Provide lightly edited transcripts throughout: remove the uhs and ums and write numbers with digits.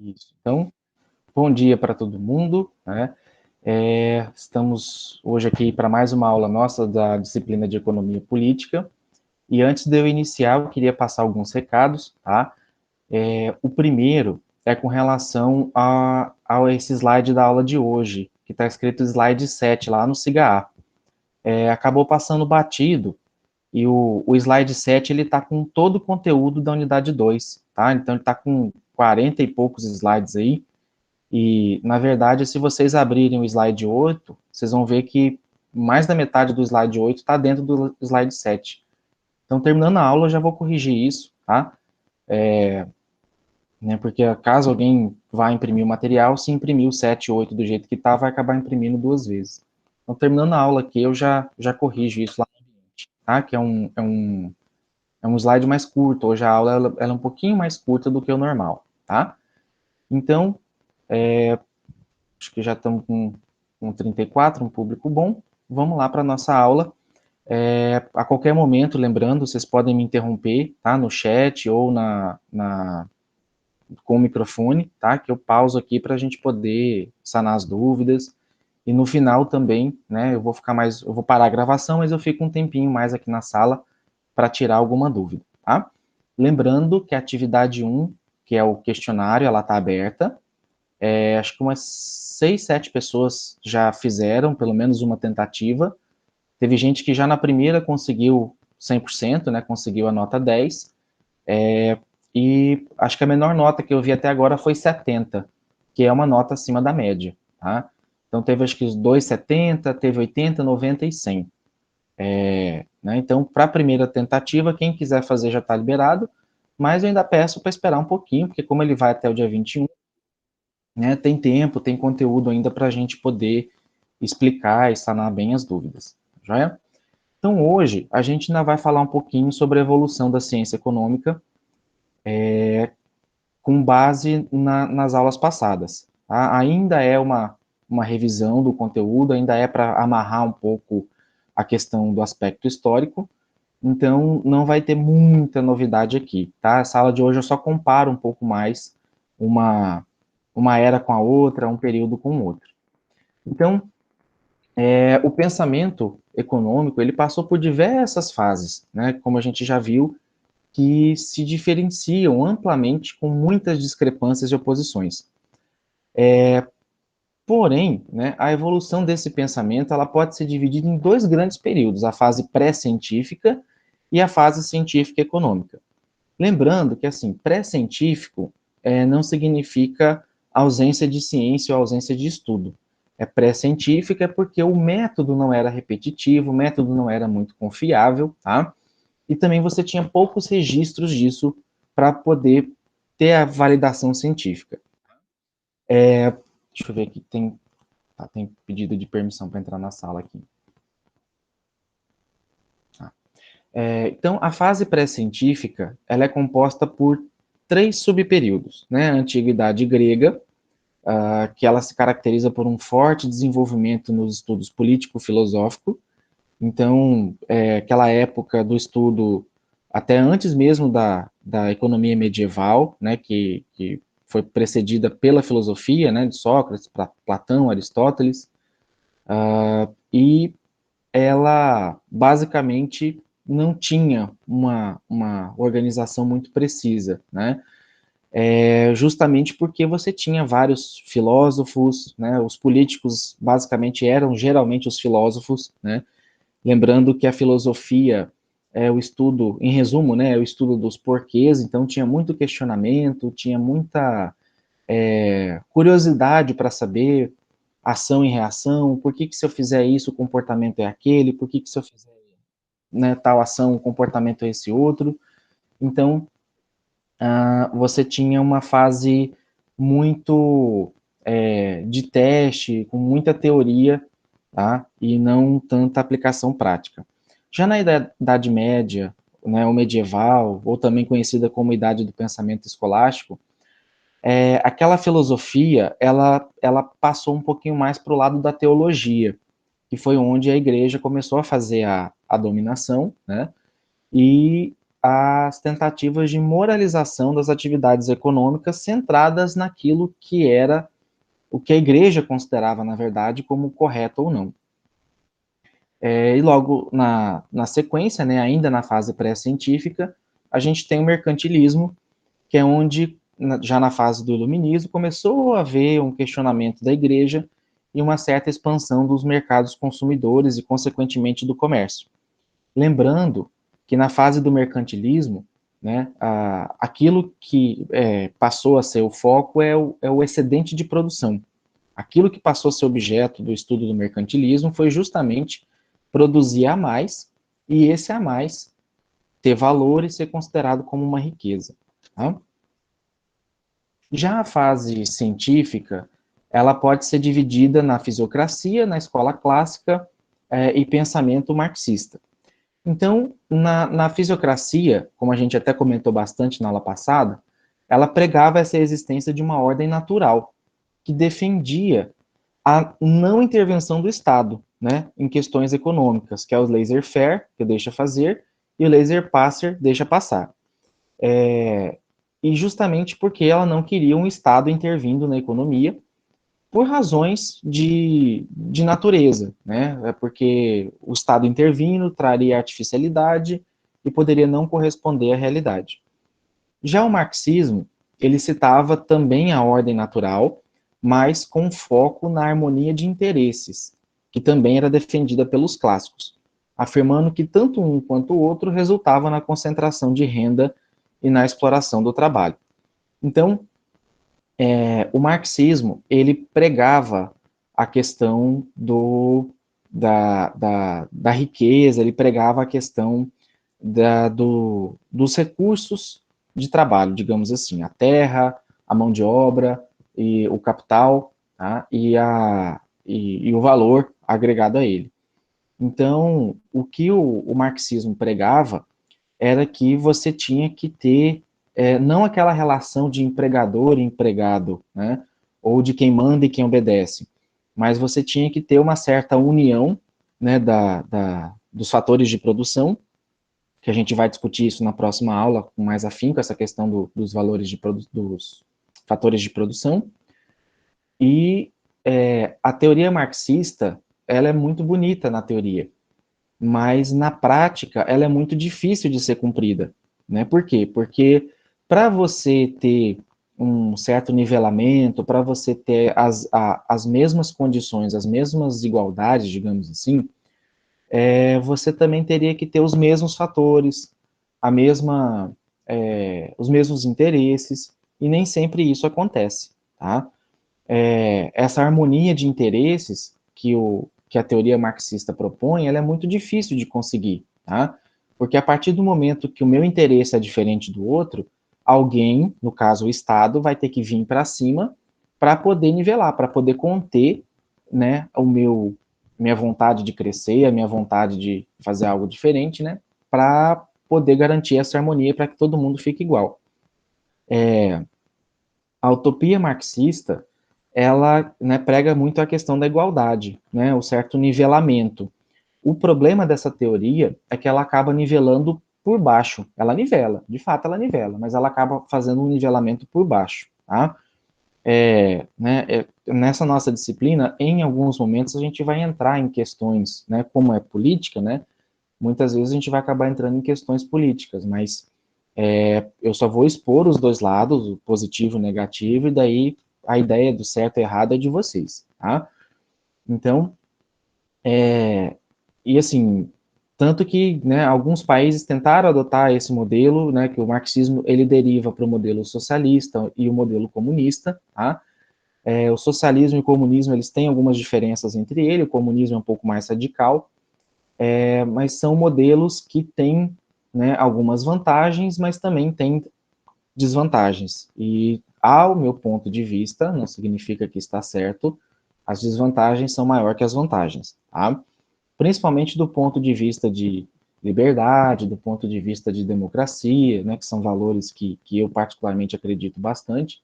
Isso. Então, bom dia para todo mundo, né? Estamos hoje aqui para mais uma aula nossa da disciplina de Economia Política. E antes de eu iniciar, eu queria passar alguns recados, tá? O primeiro é com relação a esse slide da aula de hoje, que está escrito slide 7 lá no SIGA. Acabou passando batido, e o slide 7 ele está com todo o conteúdo da unidade 2, tá? Então ele está com 40 e poucos slides aí. E, na verdade, se vocês abrirem o slide 8, vocês vão ver que mais da metade do slide 8 está dentro do slide 7. Então, terminando a aula, eu já vou corrigir isso, tá? Porque caso alguém vá imprimir o material, se imprimir o 7 e 8 do jeito que está, vai acabar imprimindo duas vezes. Então, terminando a aula aqui, eu já corrijo isso lá no ambiente, tá? Que é um slide mais curto. Hoje a aula ela é um pouquinho mais curta do que o normal, tá? Então, acho que já estamos com 34, um público bom. Vamos lá para a nossa aula. A qualquer momento, lembrando, vocês podem me interromper, tá? No chat ou com o microfone, tá? Que eu pauso aqui para a gente poder sanar as dúvidas. E no final também, né? Eu vou parar a gravação, mas eu fico um tempinho mais aqui na sala para tirar alguma dúvida, tá? Lembrando que a atividade 1, que é o questionário, ela está aberta. Acho que umas 6, 7 pessoas já fizeram pelo menos uma tentativa. Teve gente que já na primeira conseguiu 100%, né, conseguiu a nota 10, e acho que a menor nota que eu vi até agora foi 70, que é uma nota acima da média, tá? Então teve acho que os 2,70, teve 80, 90 e 100. Né? Então, para a primeira tentativa, quem quiser fazer já está liberado, mas eu ainda peço para esperar um pouquinho, porque como ele vai até o dia 21, né, tem tempo, tem conteúdo ainda para a gente poder explicar e sanar bem as dúvidas, joia? Então, hoje, a gente ainda vai falar um pouquinho sobre a evolução da ciência econômica, com base nas aulas passadas. Tá? Ainda é uma revisão do conteúdo, ainda é para amarrar um pouco a questão do aspecto histórico, então não vai ter muita novidade aqui, tá? A sala de hoje eu só comparo um pouco mais uma era com a outra, um período com o outro. Então, o pensamento econômico, ele passou por diversas fases, né, como a gente já viu, que se diferenciam amplamente com muitas discrepâncias e oposições. Porém, né, a evolução desse pensamento, ela pode ser dividida em dois grandes períodos, a fase pré-científica e a fase científica econômica. Lembrando que, assim, pré-científico não significa ausência de ciência ou ausência de estudo. Pré-científica porque o método não era repetitivo, o método não era muito confiável, tá? E também você tinha poucos registros disso para poder ter a validação científica. Deixa eu ver aqui, tem pedido de permissão para entrar na sala aqui. Então, a fase pré-científica, ela é composta por 3 subperíodos, né? A antiguidade grega, que ela se caracteriza por um forte desenvolvimento nos estudos político-filosófico. Então, aquela época do estudo, até antes mesmo da economia medieval, né, que foi precedida pela filosofia, né, de Sócrates, Platão, Aristóteles, e ela basicamente não tinha uma organização muito precisa, né? Justamente porque você tinha vários filósofos, né? Os políticos basicamente eram geralmente os filósofos, né? Lembrando que a filosofia é o estudo, em resumo, né? É o estudo dos porquês, então tinha muito questionamento, tinha muita curiosidade para saber ação e reação, por que se eu fizer isso o comportamento é aquele, por que se eu fizer, né, tal ação o comportamento é esse outro. Então, você tinha uma fase muito de teste, com muita teoria, tá? E não tanta aplicação prática. Já na Idade Média, né, ou medieval, ou também conhecida como Idade do Pensamento Escolástico, aquela filosofia, ela passou um pouquinho mais para o lado da teologia, que foi onde a igreja começou a fazer a dominação, né? E as tentativas de moralização das atividades econômicas centradas naquilo que era o que a igreja considerava, na verdade, como correto ou não. E logo na sequência, né, ainda na fase pré-científica, a gente tem o mercantilismo, que é onde, já na fase do iluminismo, começou a haver um questionamento da igreja e uma certa expansão dos mercados consumidores e, consequentemente, do comércio. Lembrando que na fase do mercantilismo, né, aquilo que passou a ser o foco é o excedente de produção. Aquilo que passou a ser objeto do estudo do mercantilismo foi justamente produzir a mais, e esse a mais ter valor e ser considerado como uma riqueza. Tá? Já a fase científica, ela pode ser dividida na fisiocracia, na escola clássica e pensamento marxista. Então, na fisiocracia, como a gente até comentou bastante na aula passada, ela pregava essa existência de uma ordem natural, que defendia a não intervenção do Estado, né, em questões econômicas, que é o laissez-faire, que deixa fazer, e o laissez-passer, deixa passar. E justamente porque ela não queria um Estado intervindo na economia por razões de natureza, né? É porque o Estado intervindo traria artificialidade e poderia não corresponder à realidade. Já o marxismo, ele citava também a ordem natural, mas com foco na harmonia de interesses, que também era defendida pelos clássicos, afirmando que tanto um quanto o outro resultava na concentração de renda e na exploração do trabalho. Então, o marxismo, ele pregava a questão da riqueza, ele pregava a questão dos recursos de trabalho, digamos assim, a terra, a mão de obra, e o capital, tá? E o valor agregado a ele. Então, o que o marxismo pregava era que você tinha que ter não aquela relação de empregador e empregado, né, ou de quem manda e quem obedece, mas você tinha que ter uma certa união, né, dos fatores de produção, que a gente vai discutir isso na próxima aula com mais afinco, essa questão dos valores dos fatores de produção, e a teoria marxista, ela é muito bonita na teoria, mas na prática ela é muito difícil de ser cumprida, né? Por quê? Porque para você ter um certo nivelamento, para você ter as mesmas condições, as mesmas igualdades, digamos assim, você também teria que ter os mesmos fatores, a mesma, os mesmos interesses, e nem sempre isso acontece, tá? Essa harmonia de interesses que a teoria marxista propõe, ela é muito difícil de conseguir, tá? Porque a partir do momento que o meu interesse é diferente do outro, alguém, no caso o Estado, vai ter que vir para cima para poder nivelar, para poder conter, né, minha vontade de crescer, a minha vontade de fazer algo diferente, né, para poder garantir essa harmonia para que todo mundo fique igual. A utopia marxista, ela, né, prega muito a questão da igualdade, né, o certo nivelamento. O problema dessa teoria é que ela acaba nivelando por baixo. Ela nivela, de fato ela nivela, mas ela acaba fazendo um nivelamento por baixo, tá? Nessa nossa disciplina, em alguns momentos a gente vai entrar em questões, né, como é política, né, muitas vezes a gente vai acabar entrando em questões políticas, mas eu só vou expor os dois lados, o positivo e o negativo, e daí a ideia do certo e errado é de vocês, tá? Então, e assim, tanto que, né, alguns países tentaram adotar esse modelo, né, que o marxismo, ele deriva para o modelo socialista e o modelo comunista, tá? O socialismo e o comunismo, eles têm algumas diferenças entre ele, o comunismo é um pouco mais radical, mas são modelos que têm, né, algumas vantagens, mas também têm desvantagens. E, ao meu ponto de vista, não significa que está certo, as desvantagens são maiores que as vantagens, tá? Principalmente do ponto de vista de liberdade, do ponto de vista de democracia, né, que são valores que eu particularmente acredito bastante.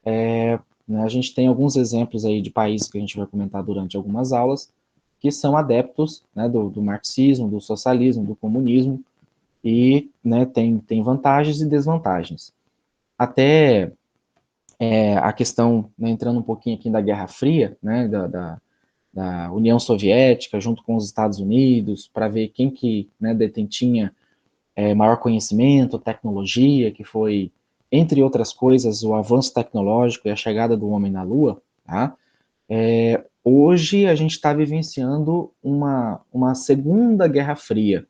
Né, a gente tem alguns exemplos aí de países que a gente vai comentar durante algumas aulas, que são adeptos, né, do marxismo, do socialismo, do comunismo, e, né, tem vantagens e desvantagens. Até a questão, né, entrando um pouquinho aqui da Guerra Fria, né, da União Soviética junto com os Estados Unidos, para ver quem que, né, detinha maior conhecimento, tecnologia, que foi, entre outras coisas, o avanço tecnológico e a chegada do homem na Lua, tá? Hoje a gente está vivenciando uma segunda Guerra Fria,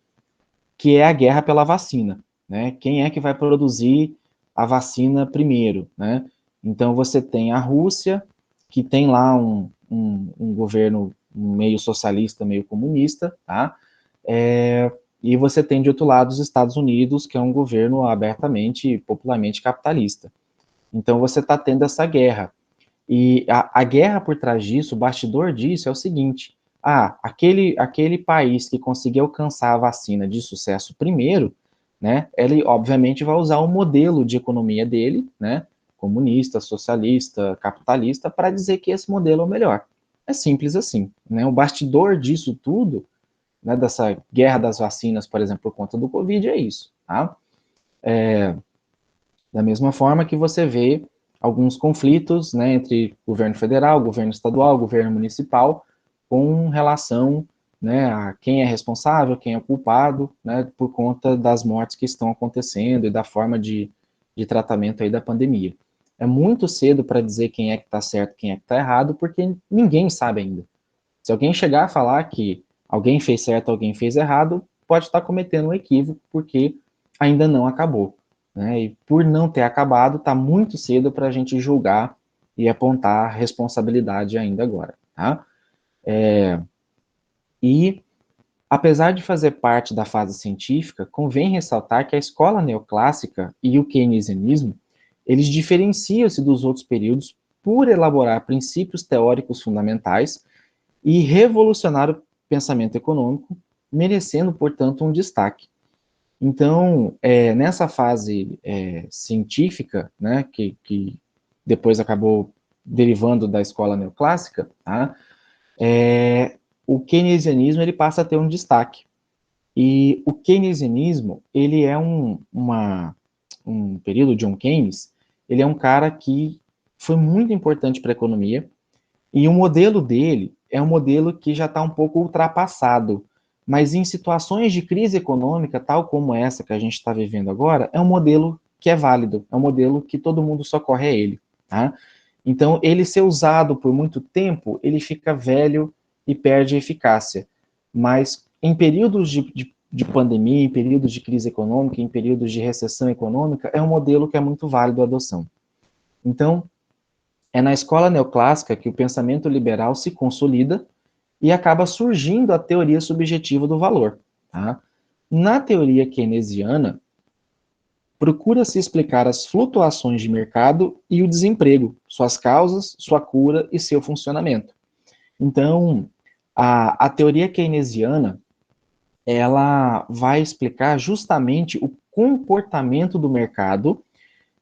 que é a guerra pela vacina, né? Quem é que vai produzir a vacina primeiro, né? Então você tem a Rússia, que tem lá um governo meio socialista, meio comunista, tá? E você tem de outro lado os Estados Unidos, que é um governo abertamente, popularmente capitalista. Então você está tendo essa guerra. E a guerra por trás disso, o bastidor disso é o seguinte: aquele país que conseguir alcançar a vacina de sucesso primeiro, né, ele obviamente vai usar o modelo de economia dele, né, comunista, socialista, capitalista, para dizer que esse modelo é o melhor. É simples assim, né? O bastidor disso tudo, né, dessa guerra das vacinas, por exemplo, por conta do Covid, é isso, tá? Da mesma forma que você vê alguns conflitos, né, entre governo federal, governo estadual, governo municipal, com relação, né, a quem é responsável, quem é culpado, né, por conta das mortes que estão acontecendo e da forma de tratamento aí da pandemia. É muito cedo para dizer quem é que está certo, quem é que está errado, porque ninguém sabe ainda. Se alguém chegar a falar que alguém fez certo, alguém fez errado, pode estar cometendo um equívoco, porque ainda não acabou. Né? E por não ter acabado, está muito cedo para a gente julgar e apontar responsabilidade ainda agora. Tá? E, apesar de fazer parte da fase científica, convém ressaltar que a escola neoclássica e o keynesianismo, eles diferenciam-se dos outros períodos por elaborar princípios teóricos fundamentais e revolucionar o pensamento econômico, merecendo, portanto, um destaque. Então, nessa fase científica, né, que depois acabou derivando da escola neoclássica, tá? O keynesianismo ele passa a ter um destaque. E o keynesianismo, ele é um período, John Keynes, ele é um cara que foi muito importante para a economia, e o modelo dele é um modelo que já está um pouco ultrapassado, mas em situações de crise econômica, tal como essa que a gente está vivendo agora, é um modelo que é válido, é um modelo que todo mundo socorre a ele. Tá? Então, ele ser usado por muito tempo, ele fica velho e perde eficácia. Mas em períodos de pandemia, em períodos de crise econômica, em períodos de recessão econômica, é um modelo que é muito válido a adoção. Então, é na escola neoclássica que o pensamento liberal se consolida e acaba surgindo a teoria subjetiva do valor. Tá? Na teoria keynesiana, procura-se explicar as flutuações de mercado e o desemprego, suas causas, sua cura e seu funcionamento. Então, a teoria keynesiana, ela vai explicar justamente o comportamento do mercado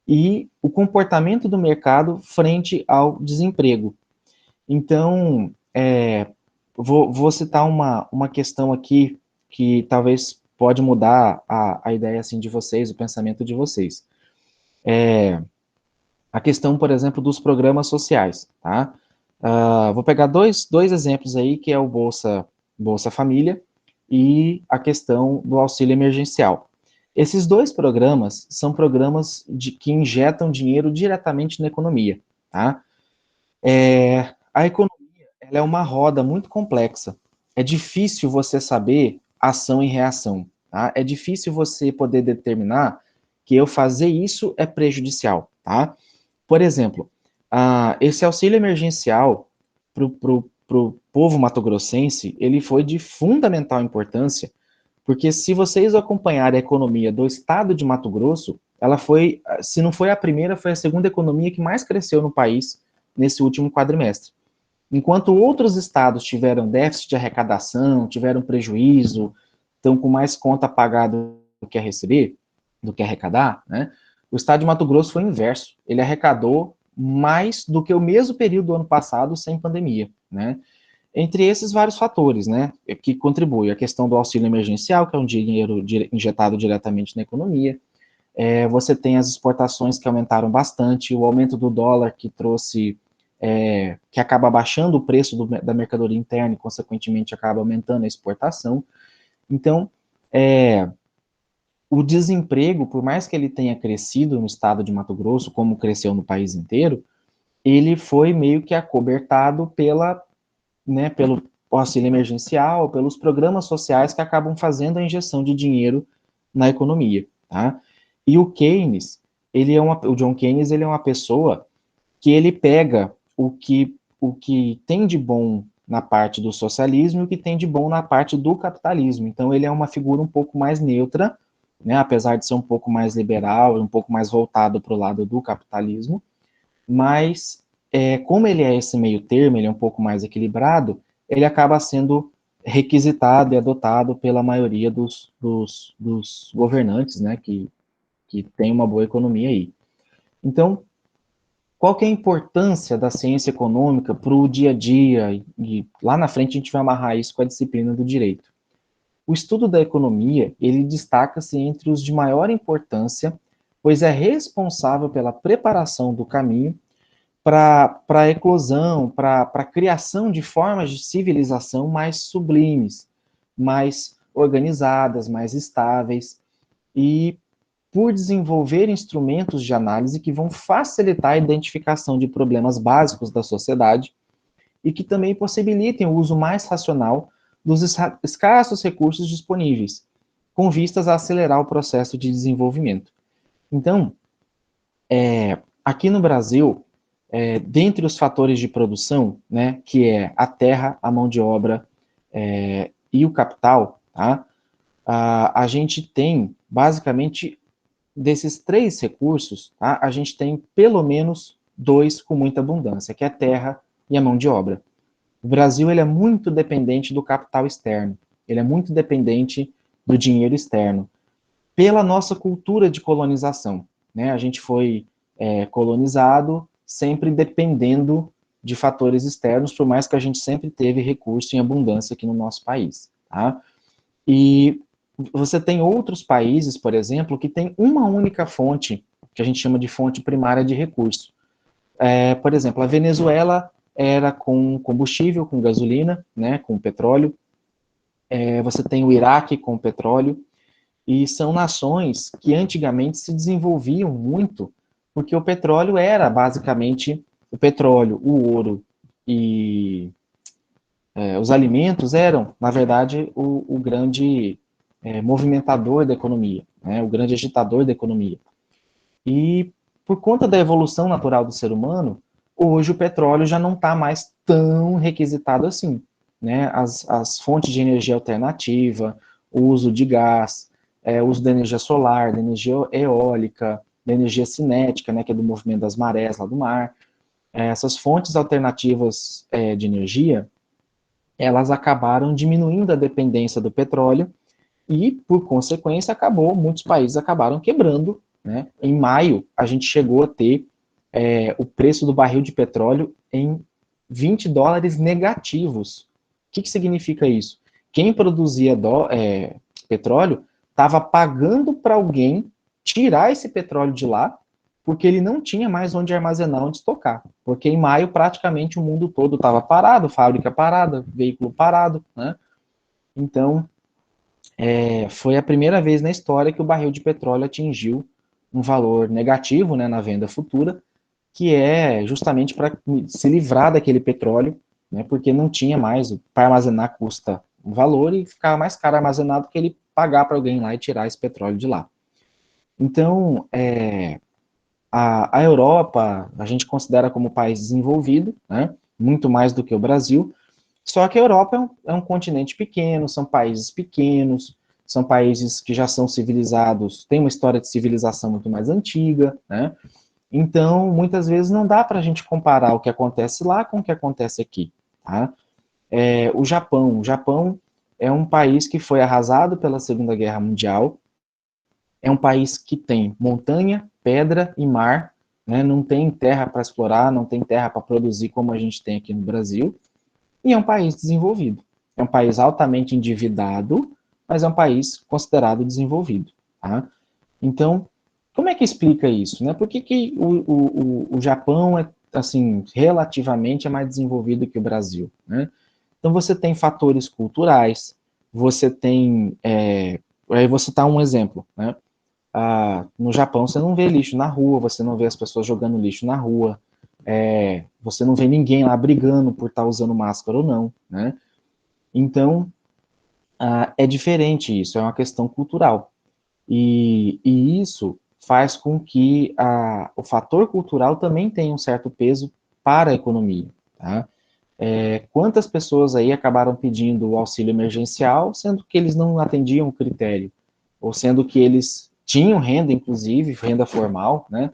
e o comportamento do mercado frente ao desemprego. Então, vou citar uma questão aqui que talvez pode mudar a ideia assim, de vocês, o pensamento de vocês. A questão, por exemplo, dos programas sociais. Tá? Vou pegar dois exemplos aí, que é o Bolsa Família e a questão do auxílio emergencial. Esses dois programas são programas que injetam dinheiro diretamente na economia. Tá? A economia ela é uma roda muito complexa. É difícil você saber ação e reação. Tá? É difícil você poder determinar que eu fazer isso é prejudicial. Tá? Por exemplo, esse auxílio emergencial para o povo mato-grossense, ele foi de fundamental importância, porque se vocês acompanharem a economia do estado de Mato Grosso, ela foi, se não foi a primeira, foi a segunda economia que mais cresceu no país nesse último quadrimestre. Enquanto outros estados tiveram déficit de arrecadação, tiveram prejuízo, estão com mais conta pagada do que a receber, do que arrecadar, né? O estado de Mato Grosso foi o inverso. Ele arrecadou mais do que o mesmo período do ano passado sem pandemia, né? Entre esses vários fatores, né, que contribuem. A questão do auxílio emergencial, que é um dinheiro injetado diretamente na economia. Você tem as exportações que aumentaram bastante, o aumento do dólar que trouxe, que acaba baixando o preço da mercadoria interna e, consequentemente, acaba aumentando a exportação. Então, o desemprego, por mais que ele tenha crescido no estado de Mato Grosso, como cresceu no país inteiro, ele foi meio que acobertado pelo auxílio emergencial, pelos programas sociais que acabam fazendo a injeção de dinheiro na economia, tá? E o Keynes, o John Keynes, ele é uma pessoa que ele pega o que tem de bom na parte do socialismo e o que tem de bom na parte do capitalismo. Então, ele é uma figura um pouco mais neutra, né, apesar de ser um pouco mais liberal, um pouco mais voltado para o lado do capitalismo, mas como ele é esse meio termo, ele é um pouco mais equilibrado, ele acaba sendo requisitado e adotado pela maioria dos governantes, né, que tem uma boa economia aí. Então, qual que é a importância da ciência econômica para o dia a dia? E lá na frente a gente vai amarrar isso com a disciplina do direito. O estudo da economia, ele destaca-se entre os de maior importância, pois é responsável pela preparação do caminho para a eclosão, para a criação de formas de civilização mais sublimes, mais organizadas, mais estáveis, e por desenvolver instrumentos de análise que vão facilitar a identificação de problemas básicos da sociedade e que também possibilitem o uso mais racional dos escassos recursos disponíveis, com vistas a acelerar o processo de desenvolvimento. Então, aqui no Brasil, dentre os fatores de produção, né, que é a terra, a mão de obra e o capital, tá, a gente tem, basicamente, desses 3 recursos, tá, a gente tem pelo menos 2 com muita abundância, que é a terra e a mão de obra. O Brasil, ele é muito dependente do capital externo, ele é muito dependente do dinheiro externo, pela nossa cultura de colonização, né? A gente foi colonizado sempre dependendo de fatores externos, por mais que a gente sempre teve recurso em abundância aqui no nosso país, tá? E você tem outros países, por exemplo, que tem uma única fonte, que a gente chama de fonte primária de recurso. Por exemplo, a Venezuela era com combustível, com gasolina, né, com petróleo. Você tem o Iraque com petróleo. E são nações que antigamente se desenvolviam muito, porque o petróleo era basicamente o petróleo, o ouro e os alimentos eram, na verdade, o grande movimentador da economia, né, o grande agitador da economia. E por conta da evolução natural do ser humano, hoje o petróleo já não está mais tão requisitado assim, né? As fontes de energia alternativa, o uso de gás, o uso da energia solar, da energia eólica, da energia cinética, né, que é do movimento das marés lá do mar. Essas fontes alternativas de energia, elas acabaram diminuindo a dependência do petróleo e, por consequência, muitos países acabaram quebrando, né? Em maio, a gente chegou a ter o preço do barril de petróleo em 20 dólares negativos. O que significa isso? Quem produzia petróleo estava pagando para alguém tirar esse petróleo de lá, porque ele não tinha mais onde armazenar, onde estocar. Porque em maio, praticamente, o mundo todo estava parado, fábrica parada, veículo parado, né? Então, foi a primeira vez na história que o barril de petróleo atingiu um valor negativo, né, na venda futura, que é justamente para se livrar daquele petróleo, né, porque não tinha mais, para armazenar custa um valor e ficava mais caro armazenar do que ele pagar para alguém lá e tirar esse petróleo de lá. Então, a Europa, a gente considera como país desenvolvido, né, muito mais do que o Brasil, só que a Europa é um continente pequeno, são países pequenos, são países que já são civilizados, têm uma história de civilização muito mais antiga, né? Então, muitas vezes não dá para a gente comparar o que acontece lá com o que acontece aqui, tá? O Japão é um país que foi arrasado pela Segunda Guerra Mundial, é um país que tem montanha, pedra e mar, né? Não tem terra para explorar, não tem terra para produzir como a gente tem aqui no Brasil, e é um país desenvolvido. É um país altamente endividado, mas é um país considerado desenvolvido. Tá? Então, como é que explica isso? Né? Por que o Japão é, assim, relativamente é mais desenvolvido que o Brasil? Né? Então, você tem fatores culturais, você tem... aí vou citar um exemplo. Né? No Japão, você não vê lixo na rua, você não vê as pessoas jogando lixo na rua, você não vê ninguém lá brigando por estar usando máscara ou não. Né? Então, é diferente isso, é uma questão cultural. E isso faz com que o fator cultural também tenha um certo peso para a economia. Tá? Quantas pessoas aí acabaram pedindo o auxílio emergencial, sendo que eles não atendiam o critério, ou sendo que eles tinham renda, inclusive, renda formal, né?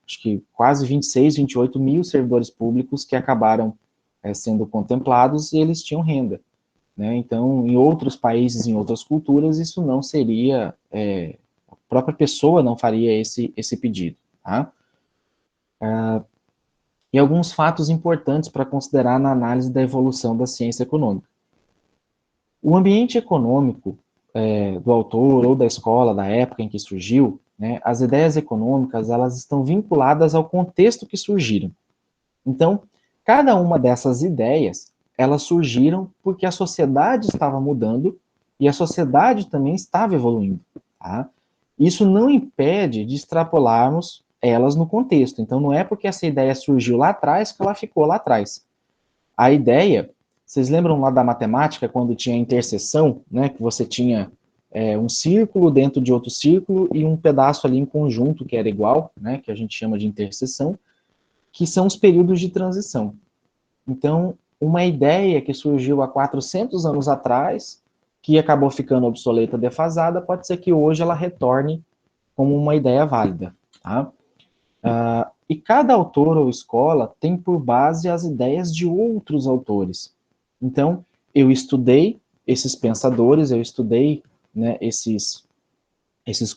Acho que quase 26, 28 mil servidores públicos que acabaram sendo contemplados e eles tinham renda. Né? Então, em outros países, em outras culturas, isso não seria, a própria pessoa não faria esse pedido. Tá? E alguns fatos importantes para considerar na análise da evolução da ciência econômica. O ambiente econômico do autor ou da escola, da época em que surgiu, né, as ideias econômicas, elas estão vinculadas ao contexto que surgiram. Então, cada uma dessas ideias, elas surgiram porque a sociedade estava mudando e a sociedade também estava evoluindo. Tá? Isso não impede de extrapolarmos elas no contexto. Então, não é porque essa ideia surgiu lá atrás que ela ficou lá atrás. A ideia, vocês lembram lá da matemática, quando tinha a interseção, né, que você tinha um círculo dentro de outro círculo e um pedaço ali em conjunto que era igual, né, que a gente chama de interseção, que são os períodos de transição. Então, uma ideia que surgiu há 400 anos atrás, que acabou ficando obsoleta, defasada, pode ser que hoje ela retorne como uma ideia válida. Tá? E cada autor ou escola tem por base as ideias de outros autores. Então, eu estudei esses pensadores, eu estudei, né, esses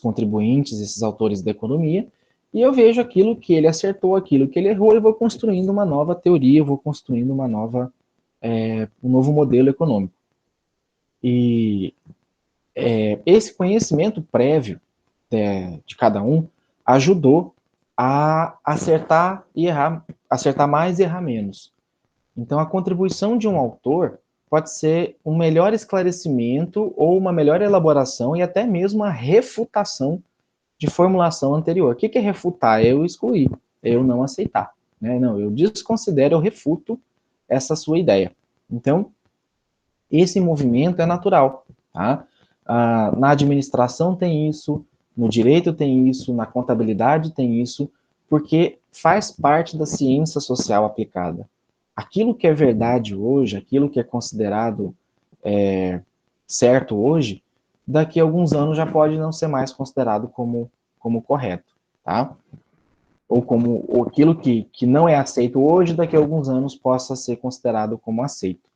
contribuintes, esses autores da economia, e eu vejo aquilo que ele acertou, aquilo que ele errou, e vou construindo uma nova teoria, vou construindo um novo modelo econômico. E esse conhecimento prévio de cada um ajudou a acertar e errar, acertar mais e errar menos. Então, a contribuição de um autor pode ser um melhor esclarecimento ou uma melhor elaboração e até mesmo a refutação de formulação anterior. O que é refutar? É eu excluir, é eu não aceitar. Né? Não, eu desconsidero, eu refuto essa sua ideia. Então, esse movimento é natural. Tá? Na administração tem isso, no direito tem isso, na contabilidade tem isso, porque faz parte da ciência social aplicada. Aquilo que é verdade hoje, aquilo que é considerado certo hoje, daqui a alguns anos já pode não ser mais considerado como correto, tá? Ou aquilo que não é aceito hoje, daqui a alguns anos possa ser considerado como aceito.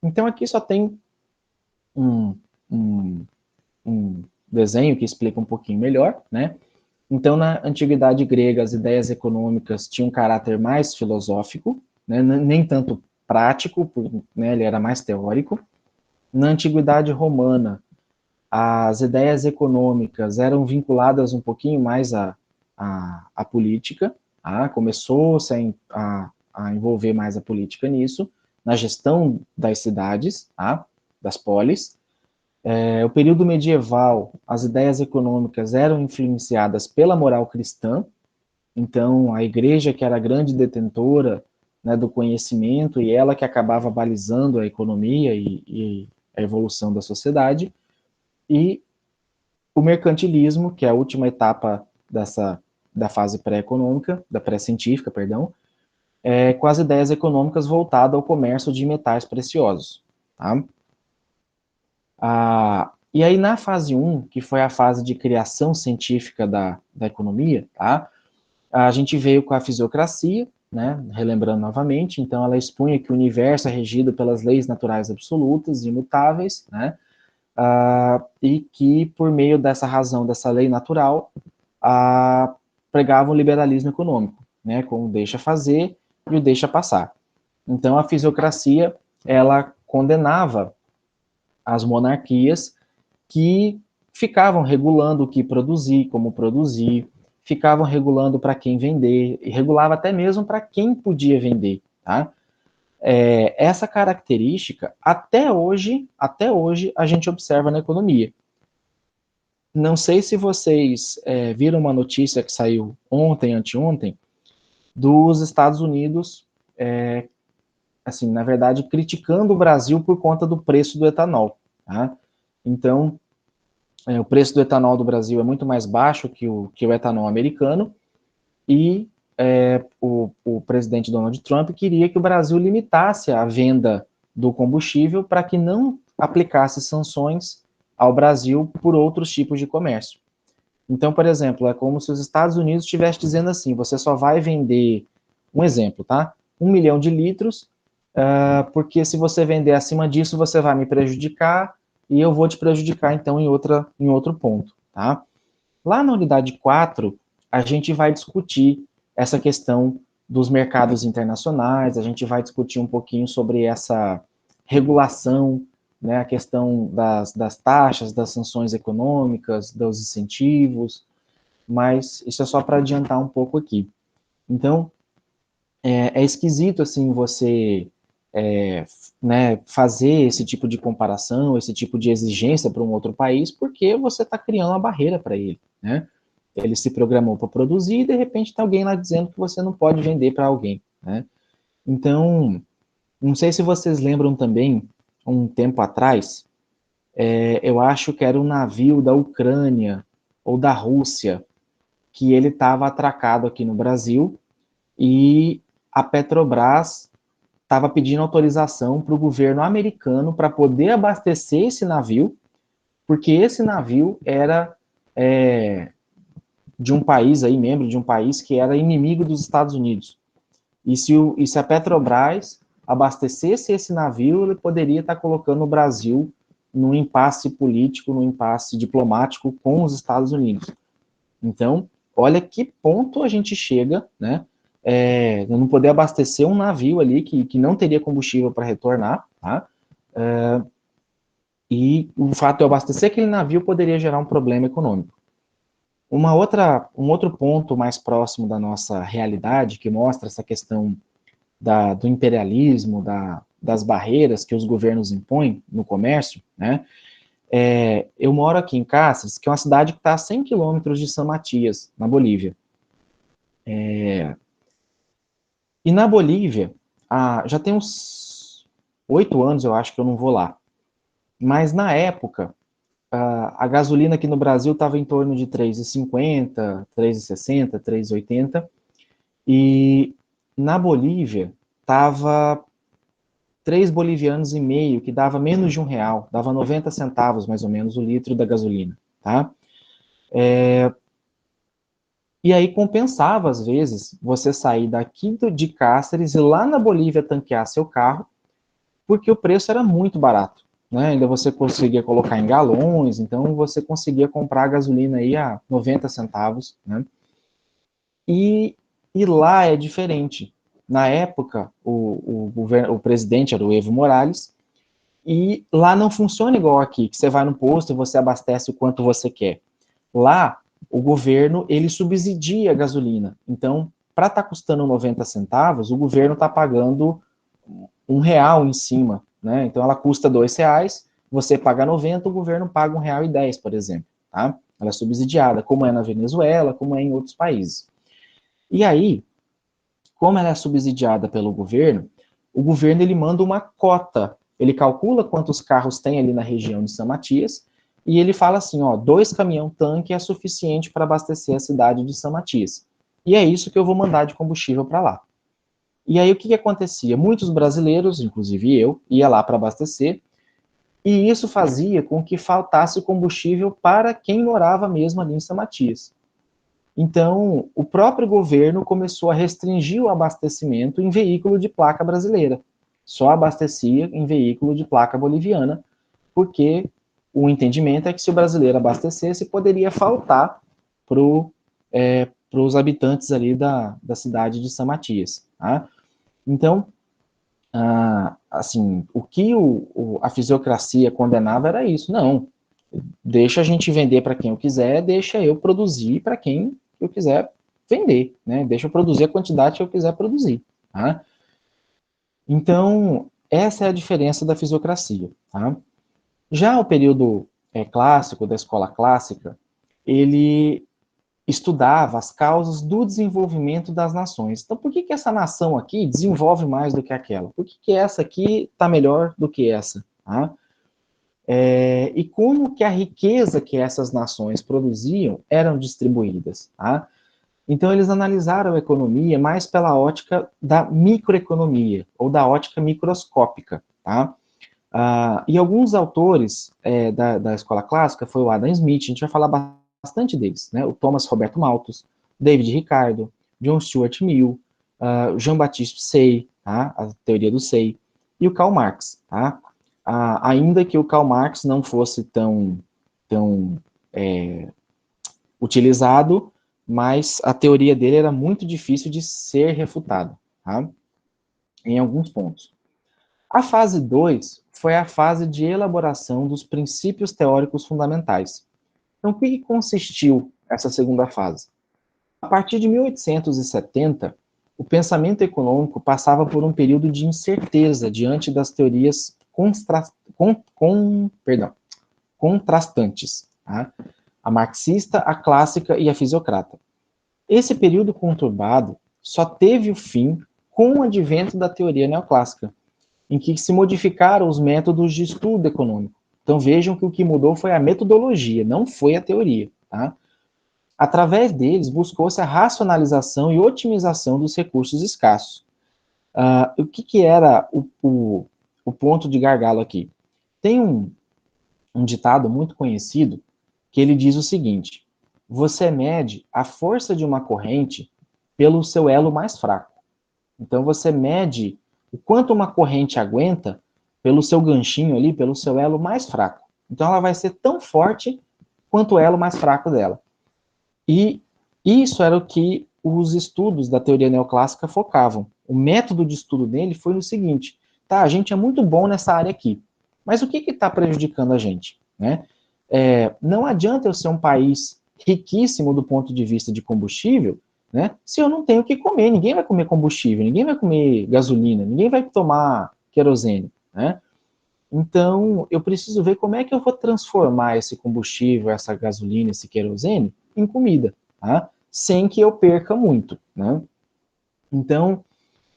Então aqui só tem um, um, um desenho que explica um pouquinho melhor, né? Então, na antiguidade grega, as ideias econômicas tinham um caráter mais filosófico, né? Nem tanto prático, né? Ele era mais teórico. Na antiguidade romana, as ideias econômicas eram vinculadas um pouquinho mais à política, tá? Começou-se a envolver mais a política nisso, na gestão das cidades, tá? Das polis. O período medieval, as ideias econômicas eram influenciadas pela moral cristã, então a igreja que era a grande detentora, né, do conhecimento e ela que acabava balizando a economia e a evolução da sociedade, e o mercantilismo, que é a última etapa da fase pré-econômica, da pré-científica, perdão, com as ideias econômicas voltadas ao comércio de metais preciosos. Tá? E aí, na fase 1, que foi a fase de criação científica da economia, tá? A gente veio com a fisiocracia, né? Relembrando novamente, então ela expunha que o universo é regido pelas leis naturais absolutas, imutáveis, né? E que, por meio dessa razão, dessa lei natural, pregava o liberalismo econômico, né? Com o deixa fazer e o deixa passar. Então, a fisiocracia, ela condenava as monarquias que ficavam regulando o que produzir, como produzir, ficavam regulando para quem vender, e regulava até mesmo para quem podia vender, tá? Essa característica, até hoje, a gente observa na economia. Não sei se vocês viram uma notícia que saiu ontem, anteontem, dos Estados Unidos, assim, na verdade, criticando o Brasil por conta do preço do etanol, tá? Então, o preço do etanol do Brasil é muito mais baixo que o etanol americano, e o presidente Donald Trump queria que o Brasil limitasse a venda do combustível para que não aplicasse sanções ao Brasil por outros tipos de comércio. Então, por exemplo, é como se os Estados Unidos estivessem dizendo assim, você só vai vender, um exemplo, tá? 1 milhão de litros, porque se você vender acima disso, você vai me prejudicar e eu vou te prejudicar, então, em outro ponto, tá? Lá na unidade 4, a gente vai discutir essa questão dos mercados internacionais, a gente vai discutir um pouquinho sobre essa regulação, né, a questão das taxas, das sanções econômicas, dos incentivos, mas isso é só para adiantar um pouco aqui. Então, é esquisito, assim, você né, fazer esse tipo de comparação, esse tipo de exigência para um outro país, porque você está criando uma barreira para ele, né? Ele se programou para produzir e, de repente, está alguém lá dizendo que você não pode vender para alguém, né? Então, não sei se vocês lembram também, um tempo atrás, eu acho que era um navio da Ucrânia ou da Rússia, que ele estava atracado aqui no Brasil, e a Petrobras estava pedindo autorização para o governo americano para poder abastecer esse navio, porque esse navio era de um país aí, membro de um país que era inimigo dos Estados Unidos. E se a Petrobras abastecesse esse navio, ele poderia estar colocando o Brasil num impasse político, num impasse diplomático com os Estados Unidos. Então, olha que ponto a gente chega, né? Não poder abastecer um navio ali que não teria combustível para retornar, tá? E o fato de eu abastecer aquele navio poderia gerar um problema econômico. Um outro ponto mais próximo da nossa realidade, que mostra essa questão do imperialismo, das barreiras que os governos impõem no comércio, né? Eu moro aqui em Cáceres, que é uma cidade que está a 100 quilômetros de San Matias, na Bolívia. E na Bolívia, já tem uns 8 anos, eu acho, que eu não vou lá. Mas na época, a gasolina aqui no Brasil estava em torno de 3,50, 3,60, 3,80. E na Bolívia, estava 3 bolivianos e meio, que dava menos de R$ 1, dava 90 centavos, mais ou menos, o litro da gasolina, tá? E aí compensava, às vezes, você sair daqui de Cáceres e lá na Bolívia tanquear seu carro, porque o preço era muito barato, né? Ainda você conseguia colocar em galões, então você conseguia comprar a gasolina aí a 90 centavos, né? E lá é diferente. Na época, o presidente era o Evo Morales, e lá não funciona igual aqui, que você vai no posto e você abastece o quanto você quer. Lá, o governo, ele subsidia a gasolina. Então, para estar custando 90 centavos, o governo está pagando R$ 1 em cima, né? Então, ela custa R$ 2, você paga 90, o governo paga R$ 1,10, por exemplo, tá? Ela é subsidiada, como é na Venezuela, como é em outros países. E aí, como ela é subsidiada pelo governo, o governo ele manda uma cota, ele calcula quantos carros tem ali na região de São Matias, e ele fala assim, ó, 2 caminhão-tanque é suficiente para abastecer a cidade de São Matias. E é isso que eu vou mandar de combustível para lá. E aí o que acontecia? Muitos brasileiros, inclusive eu, ia lá para abastecer, e isso fazia com que faltasse combustível para quem morava mesmo ali em São Matias. Então, o próprio governo começou a restringir o abastecimento em veículo de placa brasileira. Só abastecia em veículo de placa boliviana, porque o entendimento é que se o brasileiro abastecesse, poderia faltar para os habitantes ali da cidade de São Matias. Tá? Então, assim, o que a fisiocracia condenava era isso. Não, deixa a gente vender para quem eu quiser, deixa eu produzir para quem eu quiser vender, né? Deixa eu produzir a quantidade que eu quiser produzir, tá? Então, essa é a diferença da fisiocracia, tá? Já o período clássico, da escola clássica, ele estudava as causas do desenvolvimento das nações. Então, por que, que essa nação aqui desenvolve mais do que aquela? Por que, que essa aqui está melhor do que essa? Tá? E como que a riqueza que essas nações produziam eram distribuídas? Tá? Então, eles analisaram a economia mais pela ótica da microeconomia, ou da ótica microscópica. Tá? E alguns autores da escola clássica, foi o Adam Smith, a gente vai falar bastante deles, né? O Thomas Roberto Malthus, David Ricardo, John Stuart Mill, Jean-Baptiste Say, tá? A teoria do Say, e o Karl Marx, tá? Ainda que o Karl Marx não fosse tão utilizado, mas a teoria dele era muito difícil de ser refutada, tá? Em alguns pontos. A fase 2 foi a fase de elaboração dos princípios teóricos fundamentais. Então, o que consistiu essa segunda fase? A partir de 1870, o pensamento econômico passava por um período de incerteza diante das teorias contrastantes, tá? A marxista, a clássica e a fisiocrata. Esse período conturbado só teve o fim com o advento da teoria neoclássica, em que se modificaram os métodos de estudo econômico. Então vejam que o que mudou foi a metodologia, não foi a teoria. Tá? Através deles, buscou-se a racionalização e otimização dos recursos escassos. O que era o ponto de gargalo aqui? Tem um ditado muito conhecido que ele diz o seguinte: você mede a força de uma corrente pelo seu elo mais fraco. Então você mede o quanto uma corrente aguenta pelo seu ganchinho ali, pelo seu elo mais fraco. Então ela vai ser tão forte quanto o elo mais fraco dela. E isso era o que os estudos da teoria neoclássica focavam. O método de estudo dele foi o seguinte: tá, a gente é muito bom nessa área aqui, mas o que está prejudicando a gente? Né? Não adianta eu ser um país riquíssimo do ponto de vista de combustível, né, se eu não tenho o que comer. Ninguém vai comer combustível, ninguém vai comer gasolina, ninguém vai tomar querosene, né? Então, eu preciso ver como é que eu vou transformar esse combustível, essa gasolina, esse querosene, em comida, tá? Sem que eu perca muito, né? Então,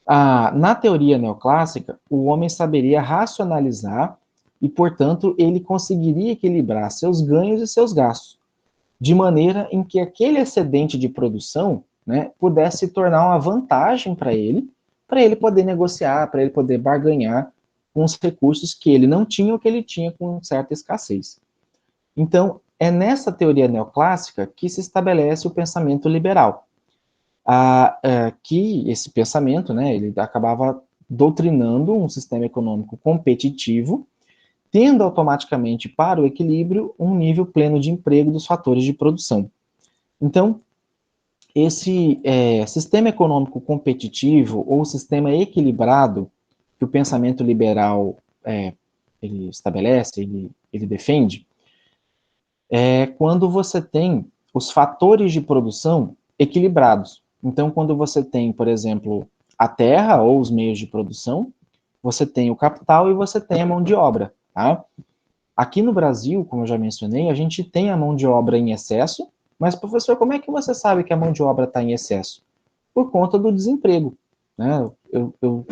na teoria neoclássica, o homem saberia racionalizar e, portanto, ele conseguiria equilibrar seus ganhos e seus gastos, de maneira em que aquele excedente de produção, né, pudesse se tornar uma vantagem para ele poder negociar, para ele poder barganhar com os recursos que ele não tinha ou que ele tinha com certa escassez. Então, é nessa teoria neoclássica que se estabelece o pensamento liberal, que esse pensamento, né, ele acabava doutrinando um sistema econômico competitivo, tendo automaticamente para o equilíbrio um nível pleno de emprego dos fatores de produção. Então, esse sistema econômico competitivo ou sistema equilibrado que o pensamento liberal ele estabelece, ele defende, é quando você tem os fatores de produção equilibrados. Então, quando você tem, por exemplo, a terra ou os meios de produção, você tem o capital e você tem a mão de obra, tá? Aqui no Brasil, como eu já mencionei, a gente tem a mão de obra em excesso, mas, professor, como é que você sabe que a mão de obra está em excesso? Por conta do desemprego. Né? Eu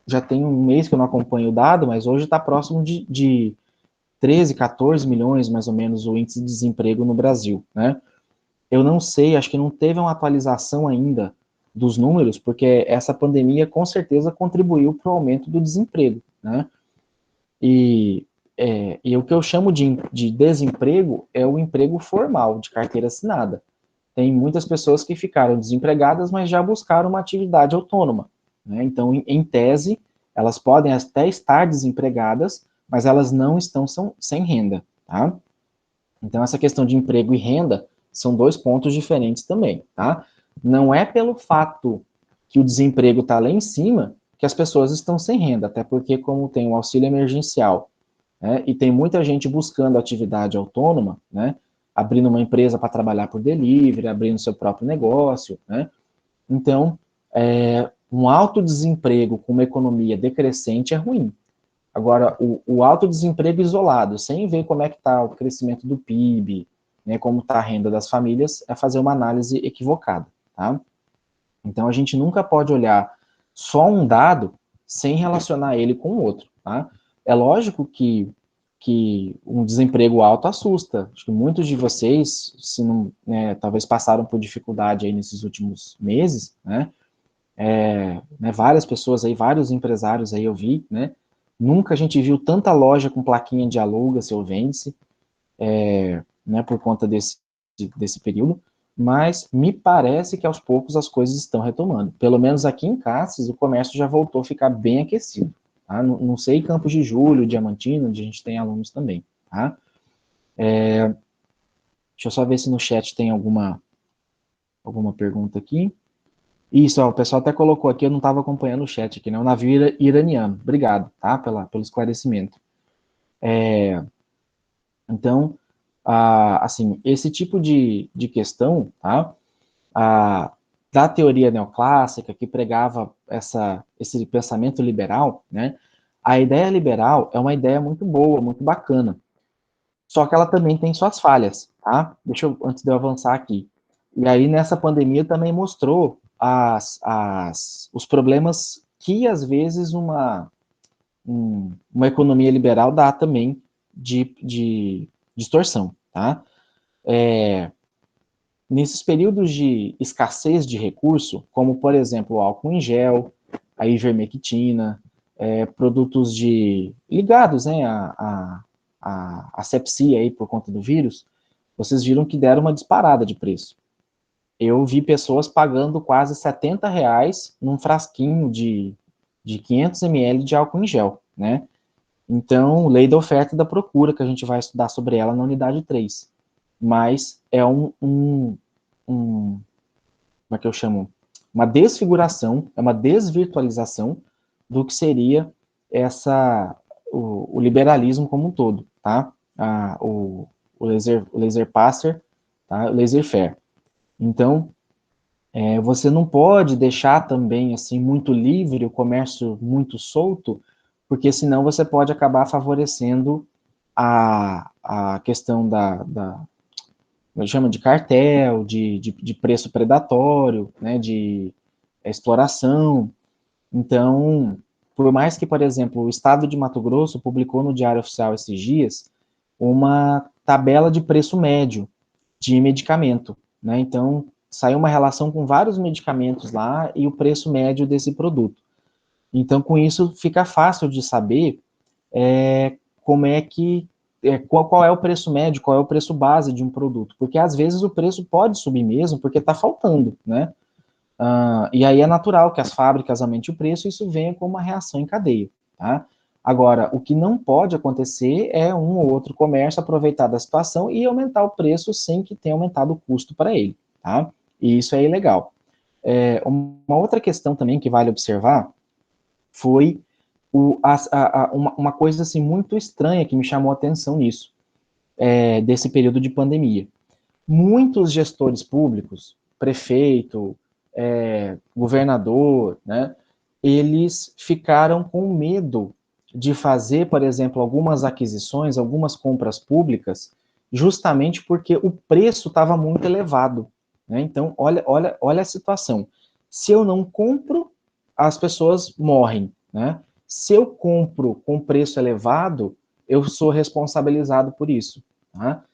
já tenho um mês que eu não acompanho o dado, mas hoje está próximo de 13, 14 milhões, mais ou menos, o índice de desemprego no Brasil. Né? Eu não sei, acho que não teve uma atualização ainda dos números, porque essa pandemia com certeza contribuiu para o aumento do desemprego. Né? E o que eu chamo de desemprego é o emprego formal, de carteira assinada. Tem muitas pessoas que ficaram desempregadas, mas já buscaram uma atividade autônoma. Né? Então, em tese, elas podem até estar desempregadas, mas elas não estão sem renda. Tá? Então, essa questão de emprego e renda são dois pontos diferentes também. Tá? Não é pelo fato que o desemprego está lá em cima que as pessoas estão sem renda, até porque como tem o auxílio emergencial, né, e tem muita gente buscando atividade autônoma, né, abrindo uma empresa para trabalhar por delivery, abrindo seu próprio negócio, né, então, um alto desemprego com uma economia decrescente é ruim. Agora, o alto desemprego isolado, sem ver como é que está o crescimento do PIB, né, como está a renda das famílias, é fazer uma análise equivocada, tá? Então, a gente nunca pode olhar só um dado sem relacionar ele com o outro, tá? É lógico que um desemprego alto assusta. Acho que muitos de vocês, se não, né, talvez passaram por dificuldade aí nesses últimos meses, né? Várias pessoas aí, vários empresários aí eu vi, né? Nunca a gente viu tanta loja com plaquinha de aluga-se ou vende-se, né, por conta desse período, mas me parece que aos poucos as coisas estão retomando. Pelo menos aqui em Cassis, o comércio já voltou a ficar bem aquecido. Tá? Não sei Campos de Julho, Diamantino, onde a gente tem alunos também. Tá? Deixa eu só ver se no chat tem alguma pergunta aqui. Isso, ó, o pessoal até colocou aqui, eu não estava acompanhando o chat aqui, né? O navio iraniano. Obrigado, tá? Pelo esclarecimento. Então, assim, esse tipo de questão, tá? Da teoria neoclássica, que pregava esse pensamento liberal, né? A ideia liberal é uma ideia muito boa, muito bacana. Só que ela também tem suas falhas, tá? Antes de eu avançar aqui. E aí, nessa pandemia, também mostrou os problemas que, às vezes, uma economia liberal dá também de distorção, tá? Nesses períodos de escassez de recurso, como, por exemplo, o álcool em gel, a ivermectina, produtos ligados, né, à sepsia aí por conta do vírus, vocês viram que deram uma disparada de preço. Eu vi pessoas pagando quase R$ 70 num frasquinho de 500 ml de álcool em gel, né? Então, lei da oferta e da procura, que a gente vai estudar sobre ela na unidade 3. Mas é como é que eu chamo? Uma desfiguração, é uma desvirtualização do que seria o liberalismo como um todo, tá? O laissez-passer, tá? O laissez-faire. Então, você não pode deixar também assim muito livre, o comércio muito solto, porque senão você pode acabar favorecendo a questão chama de cartel, de preço predatório, né, de exploração. Então, por mais que, por exemplo, o Estado de Mato Grosso publicou no Diário Oficial esses dias uma tabela de preço médio de medicamento, né? Então, saiu uma relação com vários medicamentos lá e o preço médio desse produto. Então, com isso, fica fácil de saber como é que qual é o preço médio, qual é o preço base de um produto, porque às vezes o preço pode subir mesmo porque está faltando, né? E aí é natural que as fábricas aumentem o preço e isso venha como uma reação em cadeia, tá? Agora, o que não pode acontecer é um ou outro comércio aproveitar da situação e aumentar o preço sem que tenha aumentado o custo para ele, tá? E isso é ilegal. Uma outra questão também que vale observar foi uma coisa assim muito estranha que me chamou a atenção nisso, desse período de pandemia. Muitos gestores públicos, prefeito, governador, né, eles ficaram com medo de fazer, por exemplo, algumas aquisições, algumas compras públicas, justamente porque o preço estava muito elevado. Né? Então, olha a situação. Se eu não compro, as pessoas morrem. Né? Se eu compro com preço elevado, eu sou responsabilizado por isso. Tá?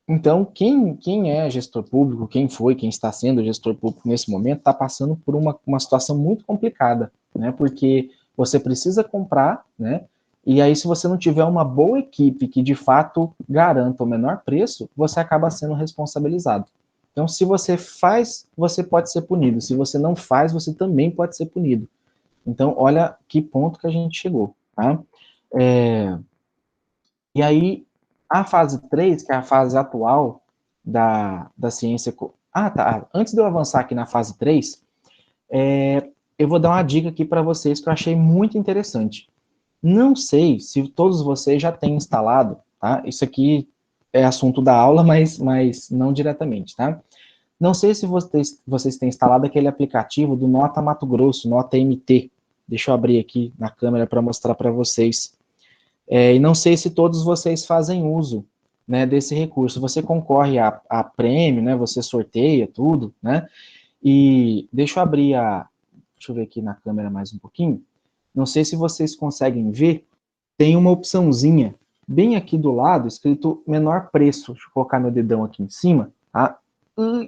Então, quem é gestor público, quem está sendo gestor público nesse momento, está passando por uma situação muito complicada, né? Porque você precisa comprar, né? E aí, se você não tiver uma boa equipe que de fato garanta o menor preço, você acaba sendo responsabilizado. Então, se você faz, você pode ser punido. Se você não faz, você também pode ser punido. Então, olha que ponto que a gente chegou, tá? E aí, a fase 3, que é a fase atual da ciência... Ah, tá. Antes de eu avançar aqui na fase 3, eu vou dar uma dica aqui para vocês que eu achei muito interessante. Não sei se todos vocês já têm instalado, tá? Isso aqui é assunto da aula, mas não diretamente, tá? Não sei se vocês têm instalado aquele aplicativo do Nota Mato Grosso, Nota MT. Deixa eu abrir aqui na câmera para mostrar para vocês. E não sei se todos vocês fazem uso, né, desse recurso. Você concorre a prêmio, né? Você sorteia tudo, né? E deixa eu abrir deixa eu ver aqui na câmera mais um pouquinho. Não sei se vocês conseguem ver, tem uma opçãozinha bem aqui do lado, escrito menor preço. Deixa eu colocar meu dedão aqui em cima, tá?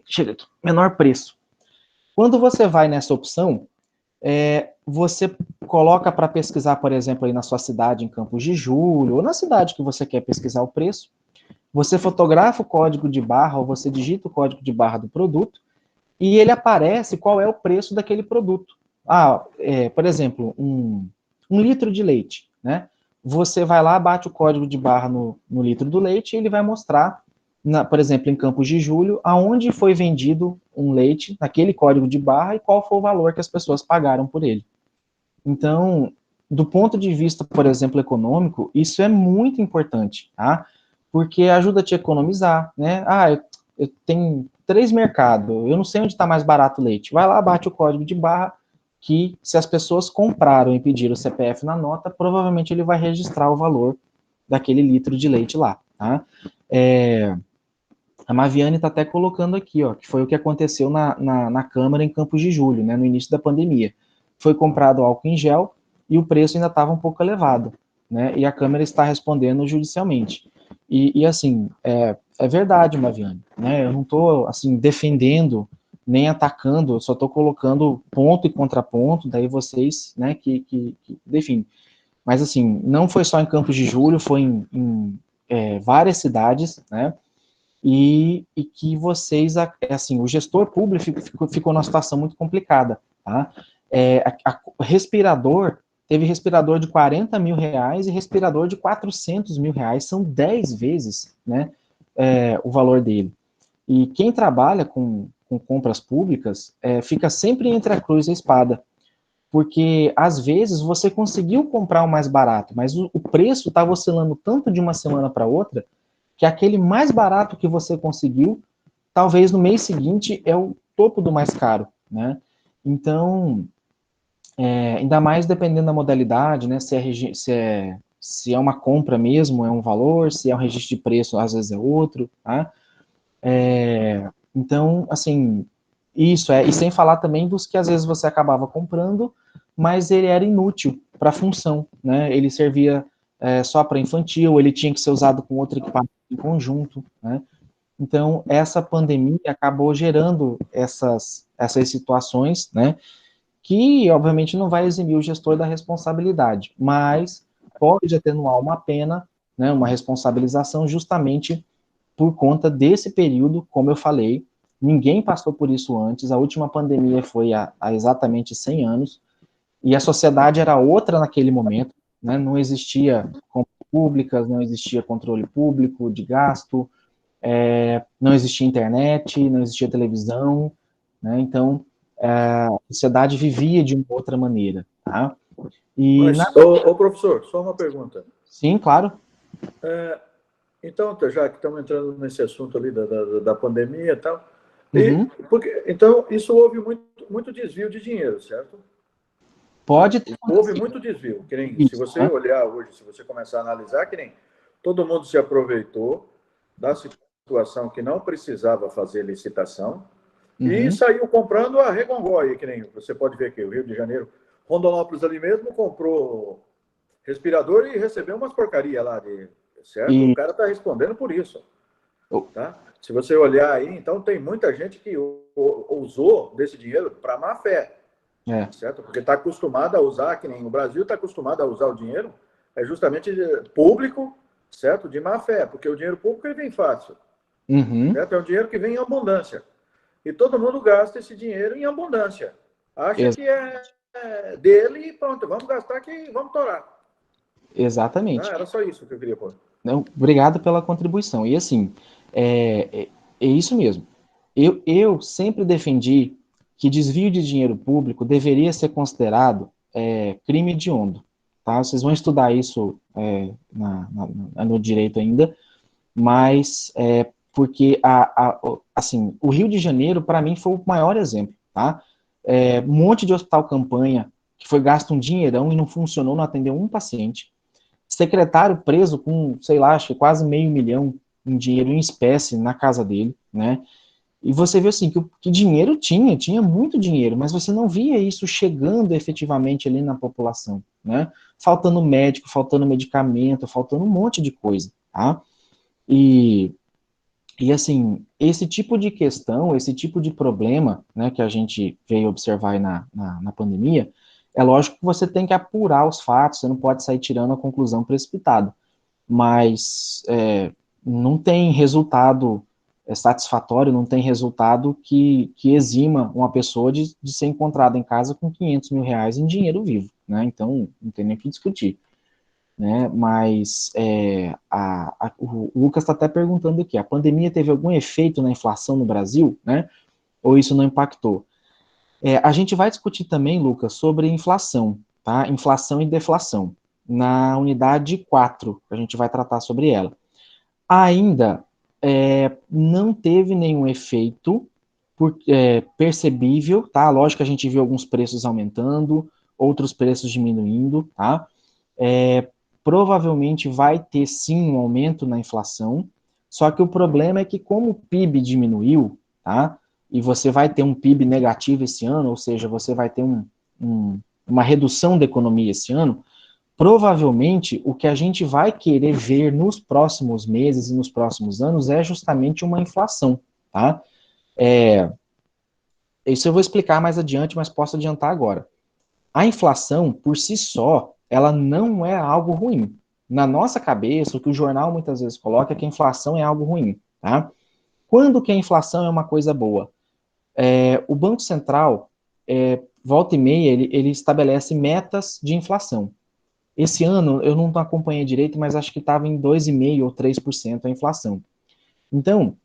Chega aqui, menor preço. Quando você vai nessa opção, você coloca para pesquisar, por exemplo, aí na sua cidade, em Campos de Julho, ou na cidade que você quer pesquisar o preço, você fotografa o código de barra, ou você digita o código de barra do produto, e ele aparece qual é o preço daquele produto. Por exemplo, um litro de leite, né? Você vai lá, bate o código de barra no litro do leite e ele vai mostrar, por exemplo, em Campos de Julho, aonde foi vendido um leite naquele código de barra e qual foi o valor que as pessoas pagaram por ele. Então, do ponto de vista, por exemplo, econômico, isso é muito importante, tá? Porque ajuda a te economizar, né? Eu tenho 3 mercados, eu não sei onde está mais barato o leite. Vai lá, bate o código de barra, que se as pessoas compraram e pediram o CPF na nota, provavelmente ele vai registrar o valor daquele litro de leite lá, tá? A Maviane está até colocando aqui, ó, que foi o que aconteceu na Câmara em Campos de Julho, né, no início da pandemia. Foi comprado álcool em gel e o preço ainda estava um pouco elevado, né, e a Câmara está respondendo judicialmente. E assim, é verdade, Maviane, né, eu não estou, assim, defendendo nem atacando, eu só estou colocando ponto e contraponto, daí vocês, né, que definem. Mas assim, não foi só em Campos de Julho, foi em várias cidades, né, e que vocês, assim, o gestor público ficou numa situação muito complicada, tá? Respirador, teve respirador de 40 mil reais e respirador de 400 mil reais, são 10 vezes, né, o valor dele. E quem trabalha com compras públicas fica sempre entre a cruz e a espada, porque às vezes você conseguiu comprar o mais barato, mas o preço estava oscilando tanto de uma semana para outra que aquele mais barato que você conseguiu, talvez no mês seguinte é o topo do mais caro, né? Então, ainda mais dependendo da modalidade, né? Se é uma compra mesmo, é um valor, se é um registro de preço, às vezes é outro, tá? Então, assim, e sem falar também dos que às vezes você acabava comprando, mas ele era inútil para a função, né? Ele servia só para infantil, ele tinha que ser usado com outro equipamento em conjunto, né? Então, essa pandemia acabou gerando essas situações, né? Que, obviamente, não vai eximir o gestor da responsabilidade, mas pode atenuar uma pena, né? Uma responsabilização justamente por conta desse período, como eu falei, ninguém passou por isso antes, a última pandemia foi há exatamente 100 anos, e a sociedade era outra naquele momento, né? Não existia compras públicas, não existia controle público de gasto, não existia internet, não existia televisão, né? Então, a sociedade vivia de uma outra maneira, tá? Mas, professor, só uma pergunta. Sim, claro. Então, já que estamos entrando nesse assunto ali da pandemia e tal, Uhum. então isso houve muito desvio de dinheiro, certo? Pode ter Houve acontecido. muito desvio. Que nem, se Isso, você olhar hoje, se você começar a analisar, que nem todo mundo se aproveitou da situação que não precisava fazer licitação e saiu comprando a Regongói, que nem você pode ver aqui, o Rio de Janeiro, Rondonópolis ali mesmo comprou respirador e recebeu umas porcaria lá, certo? O cara está respondendo por isso. Tá? Se você olhar aí, então tem muita gente que usou desse dinheiro para má fé. Certo? Porque está acostumado a usar, que nem o Brasil está acostumado a usar o dinheiro, justamente público, certo? De má fé, porque o dinheiro público ele vem fácil. Certo? É um dinheiro que vem em abundância. E todo mundo gasta esse dinheiro em abundância. Acha que é dele e pronto, vamos gastar que vamos torar. Exatamente. Era só isso que eu queria pôr. Não, obrigado pela contribuição. E assim, é isso mesmo. Eu sempre defendi que desvio de dinheiro público deveria ser considerado crime hediondo, tá? Vocês vão estudar isso no direito ainda, mas porque, assim, o Rio de Janeiro, para mim, foi o maior exemplo, tá? Um monte de hospital-campanha que foi gasto um dinheirão e não funcionou, não atendeu um paciente. Secretário preso com, sei lá, acho que quase R$500 mil em dinheiro em espécie na casa dele, né? E você vê assim, que dinheiro tinha muito dinheiro, mas você não via isso chegando efetivamente ali na população, né? Faltando médico, faltando medicamento, faltando um monte de coisa, tá? E assim, esse tipo de questão, esse tipo de problema, né, que a gente veio observar aí na pandemia, é lógico que você tem que apurar os fatos, você não pode sair tirando a conclusão precipitada, mas não tem resultado satisfatório, não tem resultado que exima uma pessoa de ser encontrada em casa com R$500 mil em dinheiro vivo, né? Então, não tem nem o que discutir, né? Mas o Lucas está até perguntando aqui, a pandemia teve algum efeito na inflação no Brasil, né? Ou isso não impactou? A gente vai discutir também, Lucas, sobre inflação, tá? Inflação e deflação. Na unidade 4, a gente vai tratar sobre ela. Ainda não teve nenhum efeito percebível, tá? Lógico que a gente viu alguns preços aumentando, outros preços diminuindo, tá? Provavelmente vai ter sim um aumento na inflação, só que o problema é que como o PIB diminuiu, tá? E você vai ter um PIB negativo esse ano, ou seja, você vai ter uma redução da economia esse ano, provavelmente o que a gente vai querer ver nos próximos meses e nos próximos anos é justamente uma inflação, tá? Isso eu vou explicar mais adiante, mas posso adiantar agora. A inflação, por si só, ela não é algo ruim. Na nossa cabeça, o que o jornal muitas vezes coloca é que a inflação é algo ruim, tá? Quando que a inflação é uma coisa boa? O Banco Central, volta e meia, ele estabelece metas de inflação. Esse ano, eu não acompanhei direito, mas acho que estava em 2,5% ou 3% a inflação. Então,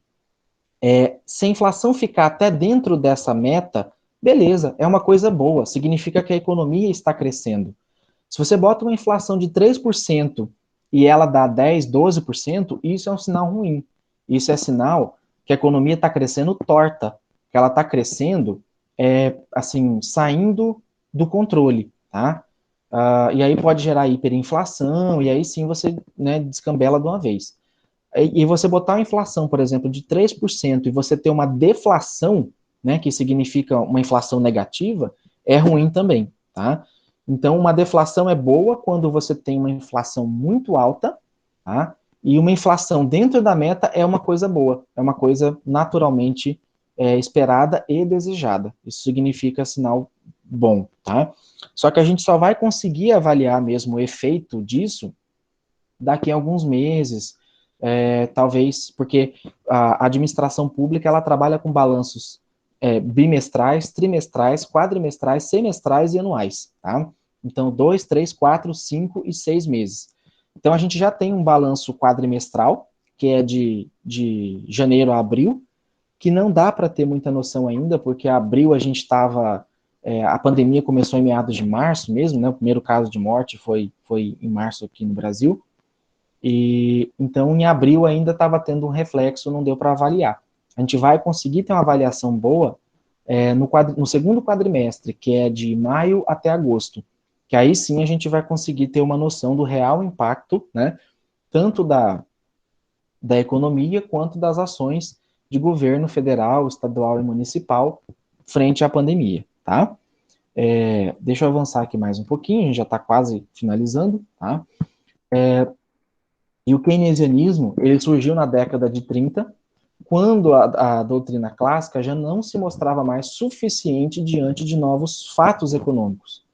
se a inflação ficar até dentro dessa meta, beleza, é uma coisa boa, significa que a economia está crescendo. Se você bota uma inflação de 3% e ela dá 10, 12%, isso é um sinal ruim. Isso é sinal que a economia está crescendo torta, que ela está crescendo, assim, saindo do controle, tá? E aí pode gerar hiperinflação, e aí sim você, né, descambela de uma vez. E você botar uma inflação, por exemplo, de 3% e você ter uma deflação, né, que significa uma inflação negativa, é ruim também, tá? Então, uma deflação é boa quando você tem uma inflação muito alta, tá? E uma inflação dentro da meta é uma coisa boa, é uma coisa naturalmente esperada e desejada. Isso significa sinal bom, tá? Só que a gente só vai conseguir avaliar mesmo o efeito disso daqui a alguns meses, talvez, porque a administração pública ela trabalha com balanços bimestrais, trimestrais, quadrimestrais, semestrais e anuais, tá? Então, 2, 3, 4, 5 e 6 meses. Então, a gente já tem um balanço quadrimestral, que é de janeiro a abril, que não dá para ter muita noção ainda, porque abril a gente estava... a pandemia começou em meados de março mesmo, né? O primeiro caso de morte foi em março aqui no Brasil. E então, em abril ainda estava tendo um reflexo, não deu para avaliar. A gente vai conseguir ter uma avaliação boa no segundo quadrimestre, que é de maio até agosto, que aí sim a gente vai conseguir ter uma noção do real impacto, né, tanto da economia quanto das ações de governo federal, estadual e municipal frente à pandemia, tá? Deixa eu avançar aqui mais um pouquinho, a gente já está quase finalizando, tá? E o keynesianismo, ele surgiu na década de 30, quando a doutrina clássica já não se mostrava mais suficiente diante de novos fatos econômicos.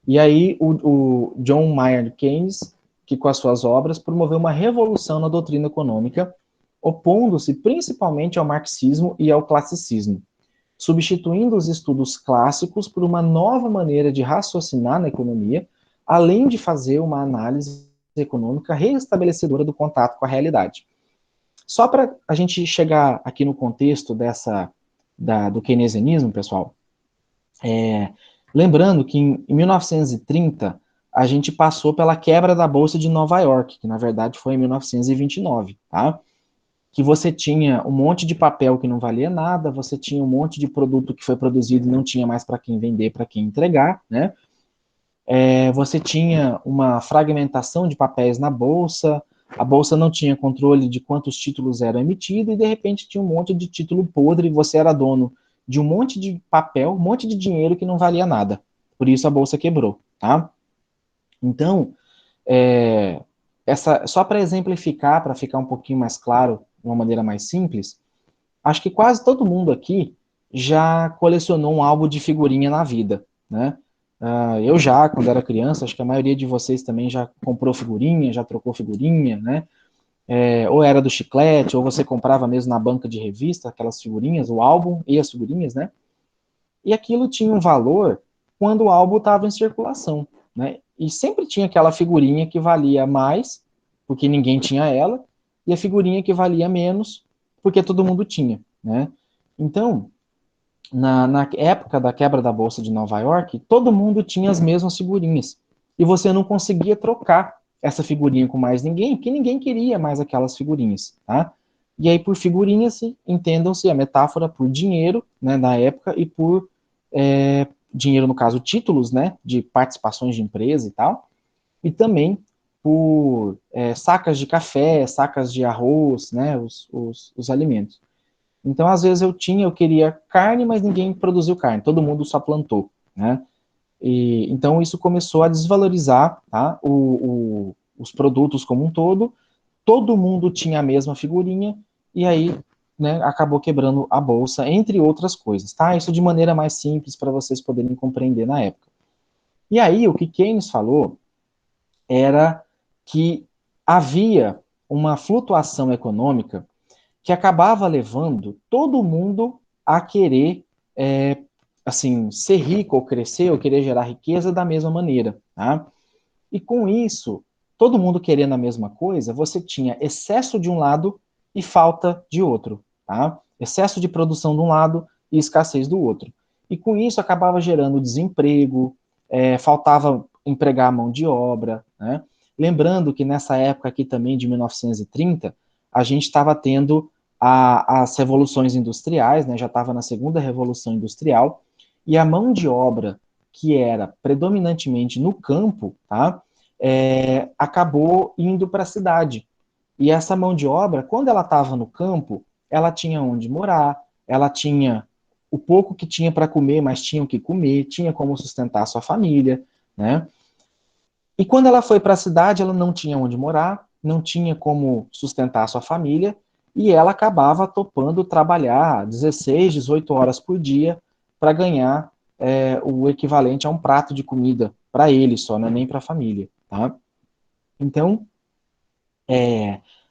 E aí o John Maynard Keynes, que com as suas obras promoveu uma revolução na doutrina econômica, opondo-se principalmente ao marxismo e ao classicismo, substituindo os estudos clássicos por uma nova maneira de raciocinar na economia, além de fazer uma análise econômica reestabelecedora do contato com a realidade. Só para a gente chegar aqui no contexto do keynesianismo, pessoal, Lembrando que em 1930, a gente passou pela quebra da Bolsa de Nova York, que na verdade foi em 1929, tá? Que você tinha um monte de papel que não valia nada, você tinha um monte de produto que foi produzido e não tinha mais para quem vender, para quem entregar, né? Você tinha uma fragmentação de papéis na bolsa, a bolsa não tinha controle de quantos títulos eram emitidos, e de repente tinha um monte de título podre, e você era dono de um monte de papel, um monte de dinheiro que não valia nada. Por isso a bolsa quebrou, tá? Então, só para exemplificar, para ficar um pouquinho mais claro, de uma maneira mais simples, acho que quase todo mundo aqui já colecionou um álbum de figurinha na vida, né? Eu já, quando era criança, acho que a maioria de vocês também já comprou figurinha, já trocou figurinha, né? Ou era do chiclete, ou você comprava mesmo na banca de revista, aquelas figurinhas, o álbum e as figurinhas, né? E aquilo tinha um valor quando o álbum estava em circulação, né? E sempre tinha aquela figurinha que valia mais, porque ninguém tinha ela, e a figurinha que valia menos, porque todo mundo tinha, né? Então, na época da quebra da Bolsa de Nova York, todo mundo tinha as mesmas figurinhas. E você não conseguia trocar essa figurinha com mais ninguém, porque ninguém queria mais aquelas figurinhas, tá? E aí, por figurinhas, entendam-se a metáfora por dinheiro, né, na época, e por dinheiro, no caso, títulos, né, de participações de empresa e tal, e também por sacas de café, sacas de arroz, né, os alimentos. Então, às vezes eu queria carne, mas ninguém produziu carne, todo mundo só plantou, né? Então, isso começou a desvalorizar, tá, os produtos como um todo mundo tinha a mesma figurinha, e aí, né, acabou quebrando a bolsa, entre outras coisas, tá? Isso de maneira mais simples para vocês poderem compreender na época. E aí, o que Keynes falou era que havia uma flutuação econômica que acabava levando todo mundo a querer, assim, ser rico ou crescer ou querer gerar riqueza da mesma maneira, tá? E com isso, todo mundo querendo a mesma coisa, você tinha excesso de um lado e falta de outro, tá? Excesso de produção de um lado e escassez do outro. E com isso acabava gerando desemprego, faltava empregar a mão de obra, né? Lembrando que nessa época aqui também, de 1930, a gente estava tendo as revoluções industriais, né? Já estava na segunda revolução industrial, e a mão de obra que era predominantemente no campo, tá? Acabou indo para a cidade. E essa mão de obra, quando ela estava no campo, ela tinha onde morar, ela tinha o pouco que tinha para comer, mas tinha o que comer, tinha como sustentar a sua família, né? E quando ela foi para a cidade, ela não tinha onde morar, não tinha como sustentar a sua família, e ela acabava topando trabalhar 16, 18 horas por dia para ganhar o equivalente a um prato de comida para ele só, né? Nem para a família, tá? Então,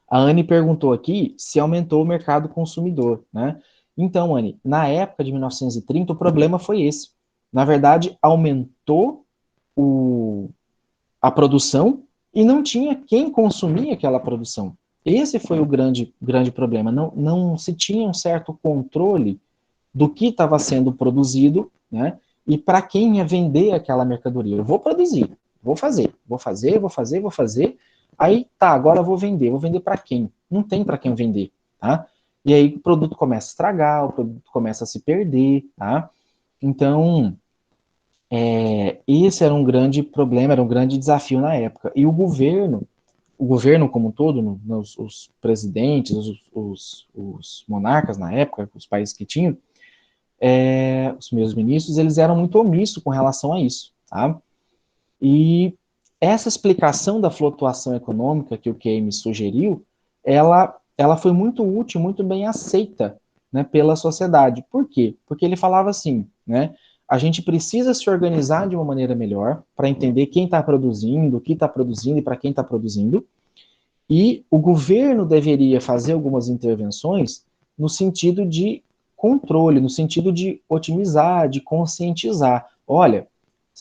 a Anne perguntou aqui se aumentou o mercado consumidor, né? Então, Anne, na época de 1930, o problema foi esse. Na verdade, aumentou a produção e não tinha quem consumia aquela produção. Esse foi o grande problema. Não se tinha um certo controle do que estava sendo produzido, né? E para quem ia vender aquela mercadoria. Eu vou produzir, vou fazer. Aí tá, agora eu vou vender para quem? Não tem para quem vender, tá? E aí o produto começa a estragar, o produto começa a se perder, tá? Então, esse era um grande problema, era um grande desafio na época. E o governo como um todo, os presidentes, os monarcas na época, os países que tinham, os meus ministros, eles eram muito omissos com relação a isso, tá? E essa explicação da flutuação econômica que o Keynes sugeriu, ela foi muito útil, muito bem aceita, né, pela sociedade. Por quê? Porque ele falava assim, né, a gente precisa se organizar de uma maneira melhor para entender quem está produzindo, o que está produzindo e para quem está produzindo, e o governo deveria fazer algumas intervenções no sentido de controle, no sentido de otimizar, de conscientizar. Olha,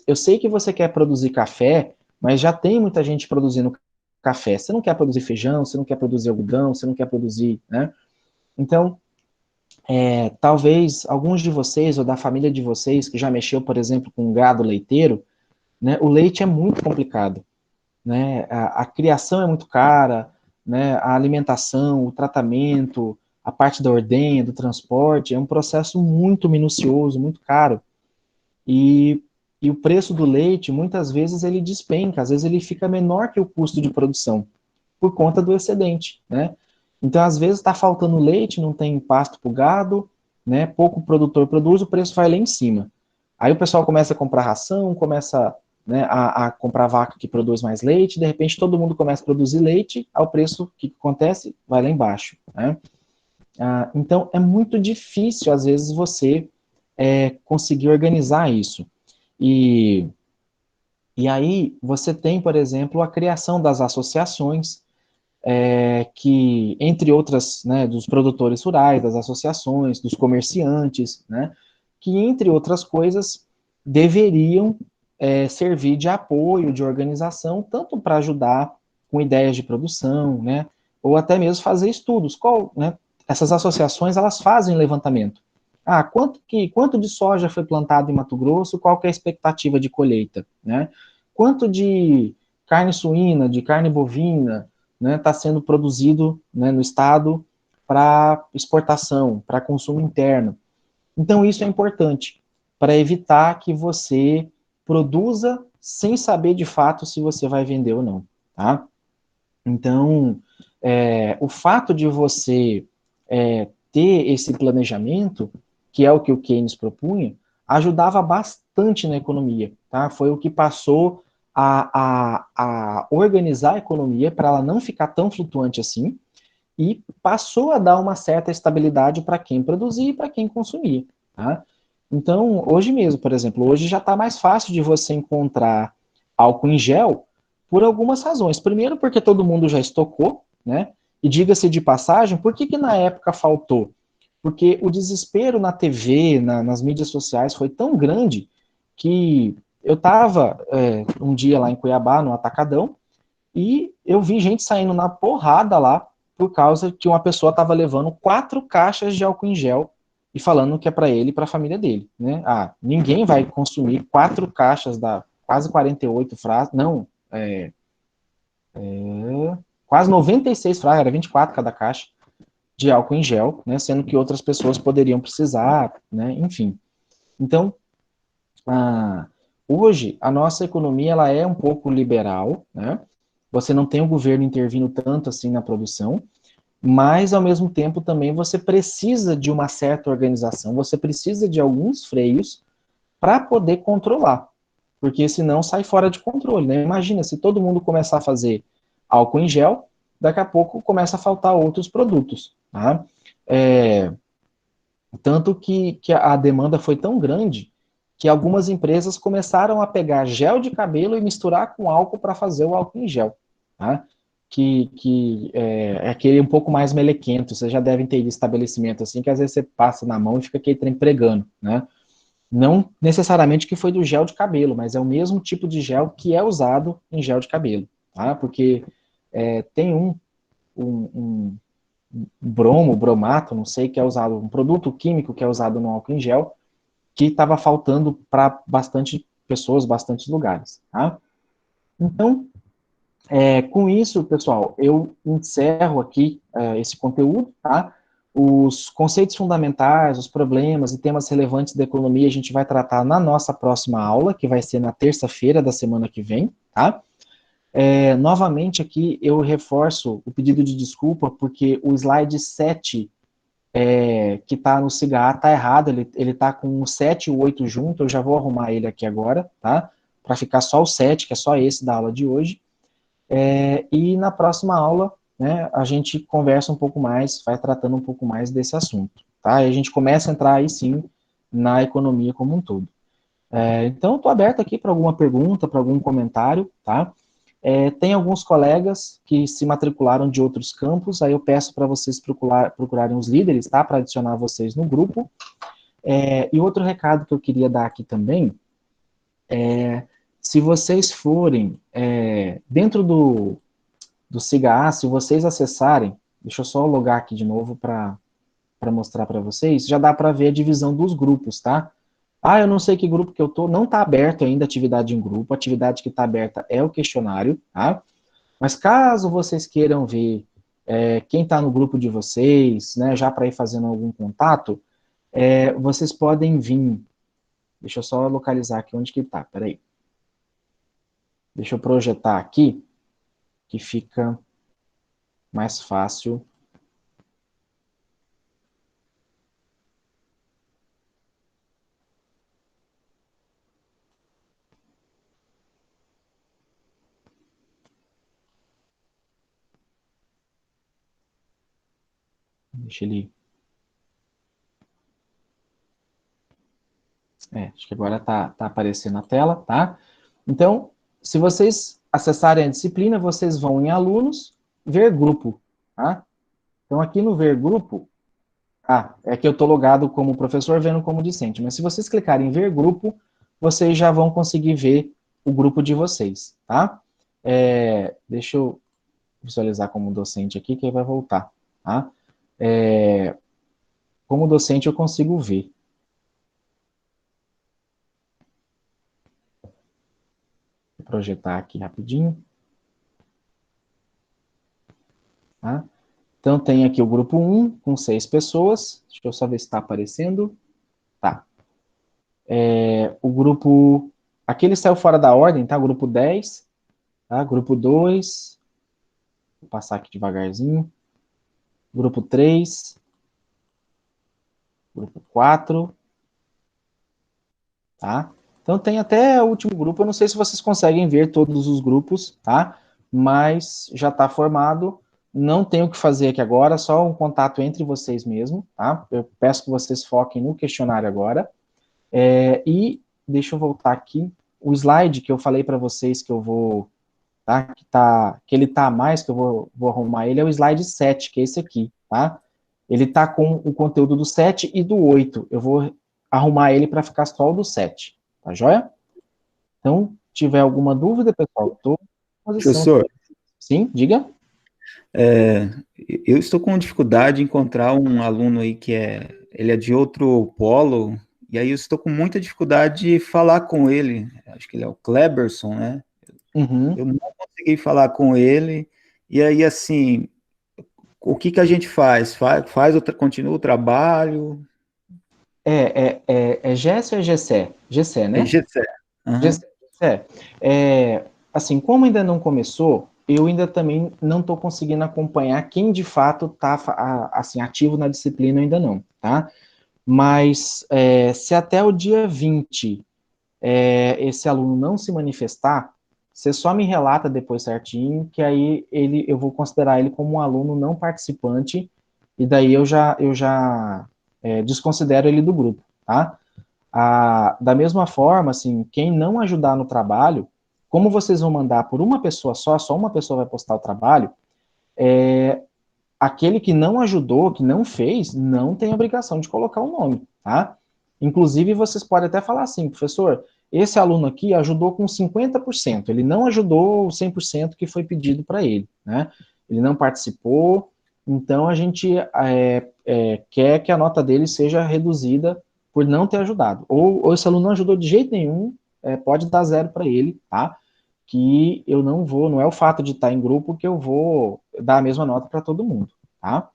eu sei que você quer produzir café, mas já tem muita gente produzindo café. Você não quer produzir feijão, você não quer produzir algodão, você não quer produzir, né? Então, talvez alguns de vocês, ou da família de vocês, que já mexeu, por exemplo, com gado leiteiro, né, o leite é muito complicado, né, a criação é muito cara, né, a alimentação, o tratamento, a parte da ordenha, do transporte, é um processo muito minucioso, muito caro, e, e o preço do leite, muitas vezes, ele despenca, às vezes ele fica menor que o custo de produção, por conta do excedente, né? Então, às vezes, está faltando leite, não tem pasto para o gado, né? Pouco produtor produz, o preço vai lá em cima. Aí o pessoal começa a comprar ração, começa, né, a comprar vaca que produz mais leite, de repente todo mundo começa a produzir leite, ao preço, o que acontece? Vai lá embaixo, né? Então, é muito difícil, às vezes, você conseguir organizar isso. E, e aí, você tem, por exemplo, a criação das associações, que, entre outras, né, dos produtores rurais, das associações, dos comerciantes, né, que, entre outras coisas, deveriam servir de apoio, de organização, tanto para ajudar com ideias de produção, né, ou até mesmo fazer estudos. Né, essas associações, elas fazem levantamento. Quanto de soja foi plantado em Mato Grosso, qual que é a expectativa de colheita, né? Quanto de carne suína, de carne bovina, né, está sendo produzido, né, no estado para exportação, para consumo interno. Então, isso é importante para evitar que você produza sem saber de fato se você vai vender ou não, tá? Então, o fato de você ter esse planejamento, que é o que o Keynes propunha, ajudava bastante na economia, tá? Foi o que passou a organizar a economia para ela não ficar tão flutuante assim, e passou a dar uma certa estabilidade para quem produzia e para quem consumia, tá? Então, hoje mesmo, por exemplo, hoje já está mais fácil de você encontrar álcool em gel por algumas razões. Primeiro, porque todo mundo já estocou, né? E diga-se de passagem, por que na época faltou? Porque o desespero na TV, nas mídias sociais foi tão grande que eu estava um dia lá em Cuiabá, no Atacadão, e eu vi gente saindo na porrada lá por causa que uma pessoa estava levando 4 caixas de álcool em gel e falando que é para ele e para a família dele, né? Ninguém vai consumir 4 caixas da quase 48 frases, não, quase 96 frases, era 24 cada caixa de álcool em gel, né? Sendo que outras pessoas poderiam precisar, né? Enfim. Então, hoje a nossa economia ela é um pouco liberal, né? Você não tem o governo intervindo tanto assim na produção, mas ao mesmo tempo também você precisa de uma certa organização, você precisa de alguns freios para poder controlar, porque senão sai fora de controle, né? Imagina se todo mundo começar a fazer álcool em gel, daqui a pouco começa a faltar outros produtos, tá? Tanto que a demanda foi tão grande que algumas empresas começaram a pegar gel de cabelo e misturar com álcool para fazer o álcool em gel, tá? Que é aquele um pouco mais melequento, vocês já devem ter ido estabelecimento assim, que às vezes você passa na mão e fica aquele trem pregando, né? Não necessariamente que foi do gel de cabelo, mas é o mesmo tipo de gel que é usado em gel de cabelo, tá? Porque tem um bromato, não sei, que é usado, um produto químico que é usado no álcool em gel, que estava faltando para bastante pessoas, bastantes lugares, tá? Então, com isso, pessoal, eu encerro aqui esse conteúdo, tá? Os conceitos fundamentais, os problemas e temas relevantes da economia a gente vai tratar na nossa próxima aula, que vai ser na terça-feira da semana que vem, tá? Novamente aqui eu reforço o pedido de desculpa, porque o slide 7 que está no SIGA está errado, ele está com o 7 e o 8 junto, eu já vou arrumar ele aqui agora, tá? Para ficar só o 7, que é só esse da aula de hoje. E na próxima aula, né, a gente conversa um pouco mais, vai tratando um pouco mais desse assunto, tá? E a gente começa a entrar aí sim na economia como um todo. Então, estou aberto aqui para alguma pergunta, para algum comentário, tá? Tem alguns colegas que se matricularam de outros campos, aí eu peço para vocês procurarem os líderes, tá? Para adicionar vocês no grupo. E outro recado que eu queria dar aqui também, se vocês forem dentro do SIGA, se vocês acessarem, deixa eu só logar aqui de novo para para mostrar para vocês, já dá para ver a divisão dos grupos, tá? Ah, eu não sei que grupo que eu tô, não está aberto ainda a atividade em grupo, a atividade que está aberta é o questionário, tá? Mas caso vocês queiram ver quem está no grupo de vocês, né, já para ir fazendo algum contato, vocês podem vir. Deixa eu só localizar aqui onde que está, peraí. Deixa eu projetar aqui, que fica mais fácil. Deixa ele... acho que agora tá aparecendo na tela, tá? Então, se vocês acessarem a disciplina, vocês vão em alunos, ver grupo, tá? Então, aqui no ver grupo, é que eu estou logado como professor, vendo como discente, mas se vocês clicarem em ver grupo, vocês já vão conseguir ver o grupo de vocês, tá? Deixa eu visualizar como docente aqui, que aí vai voltar, tá? Como docente eu consigo ver. Vou projetar aqui rapidinho. Tá? Então, tem aqui o grupo 1, com 6 pessoas. Deixa eu só ver se está aparecendo. Tá. O grupo... Aqui ele saiu fora da ordem, tá? Grupo 10. Tá? Grupo 2. Vou passar aqui devagarzinho. Grupo 3. Grupo 4. Tá? Então, tem até o último grupo. Eu não sei se vocês conseguem ver todos os grupos, tá? Mas já está formado. Não tem o que fazer aqui agora, só um contato entre vocês mesmo, tá? Eu peço que vocês foquem no questionário agora. E deixa eu voltar aqui. O slide que eu falei para vocês que eu vou, tá? Que ele tá a mais, que eu vou arrumar ele, é o slide 7, que é esse aqui, tá? Ele tá com o conteúdo do 7 e do 8. Eu vou arrumar ele para ficar só o do 7, tá joia? Então, tiver alguma dúvida, pessoal, estou à disposição. Professor, Sim, diga. Eu estou com dificuldade em encontrar um aluno aí ele é de outro polo, e aí eu estou com muita dificuldade de falar com ele. Acho que ele é o Kleberson, né? Uhum. Eu não consegui falar com ele, e aí, assim, o que a gente faz? Continua o trabalho? É Gessé ou é Gessé? Gessé, né? É Gessé. Uhum. Assim, como ainda não começou, eu ainda também não estou conseguindo acompanhar quem de fato está assim, ativo na disciplina, ainda não, tá? Mas se até o dia 20 esse aluno não se manifestar, você só me relata depois certinho, que aí eu vou considerar ele como um aluno não participante, e daí eu já desconsidero ele do grupo, tá? Da mesma forma, assim, quem não ajudar no trabalho, como vocês vão mandar por uma pessoa só uma pessoa vai postar o trabalho, aquele que não ajudou, que não fez, não tem obrigação de colocar o nome, tá? Inclusive, vocês podem até falar assim, professor, esse aluno aqui ajudou com 50%, ele não ajudou o 100% que foi pedido para ele, né? Ele não participou, então a gente quer que a nota dele seja reduzida por não ter ajudado. Ou esse aluno não ajudou de jeito nenhum, pode dar 0 para ele, tá? Que eu não é o fato de estar em grupo que eu vou dar a mesma nota para todo mundo, tá?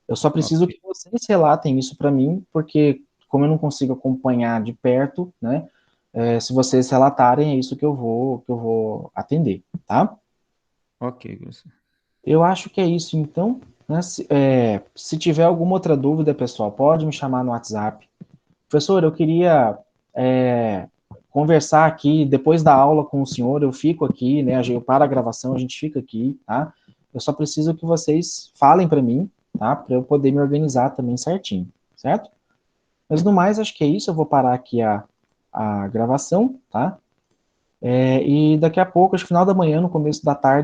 Eu só preciso que vocês relatem isso para mim, porque como eu não consigo acompanhar de perto, né, se vocês relatarem, é isso que eu vou atender, tá? Ok, professor. Eu acho que é isso, então, né, se tiver alguma outra dúvida, pessoal, pode me chamar no WhatsApp. Professor, eu queria conversar aqui, depois da aula com o senhor, eu fico aqui, né, eu paro a gravação, a gente fica aqui, tá? Eu só preciso que vocês falem para mim, tá? Para eu poder me organizar também certinho, certo? Mas no mais, acho que é isso, eu vou parar aqui a gravação, tá? E daqui a pouco, acho que final da manhã, no começo da tarde,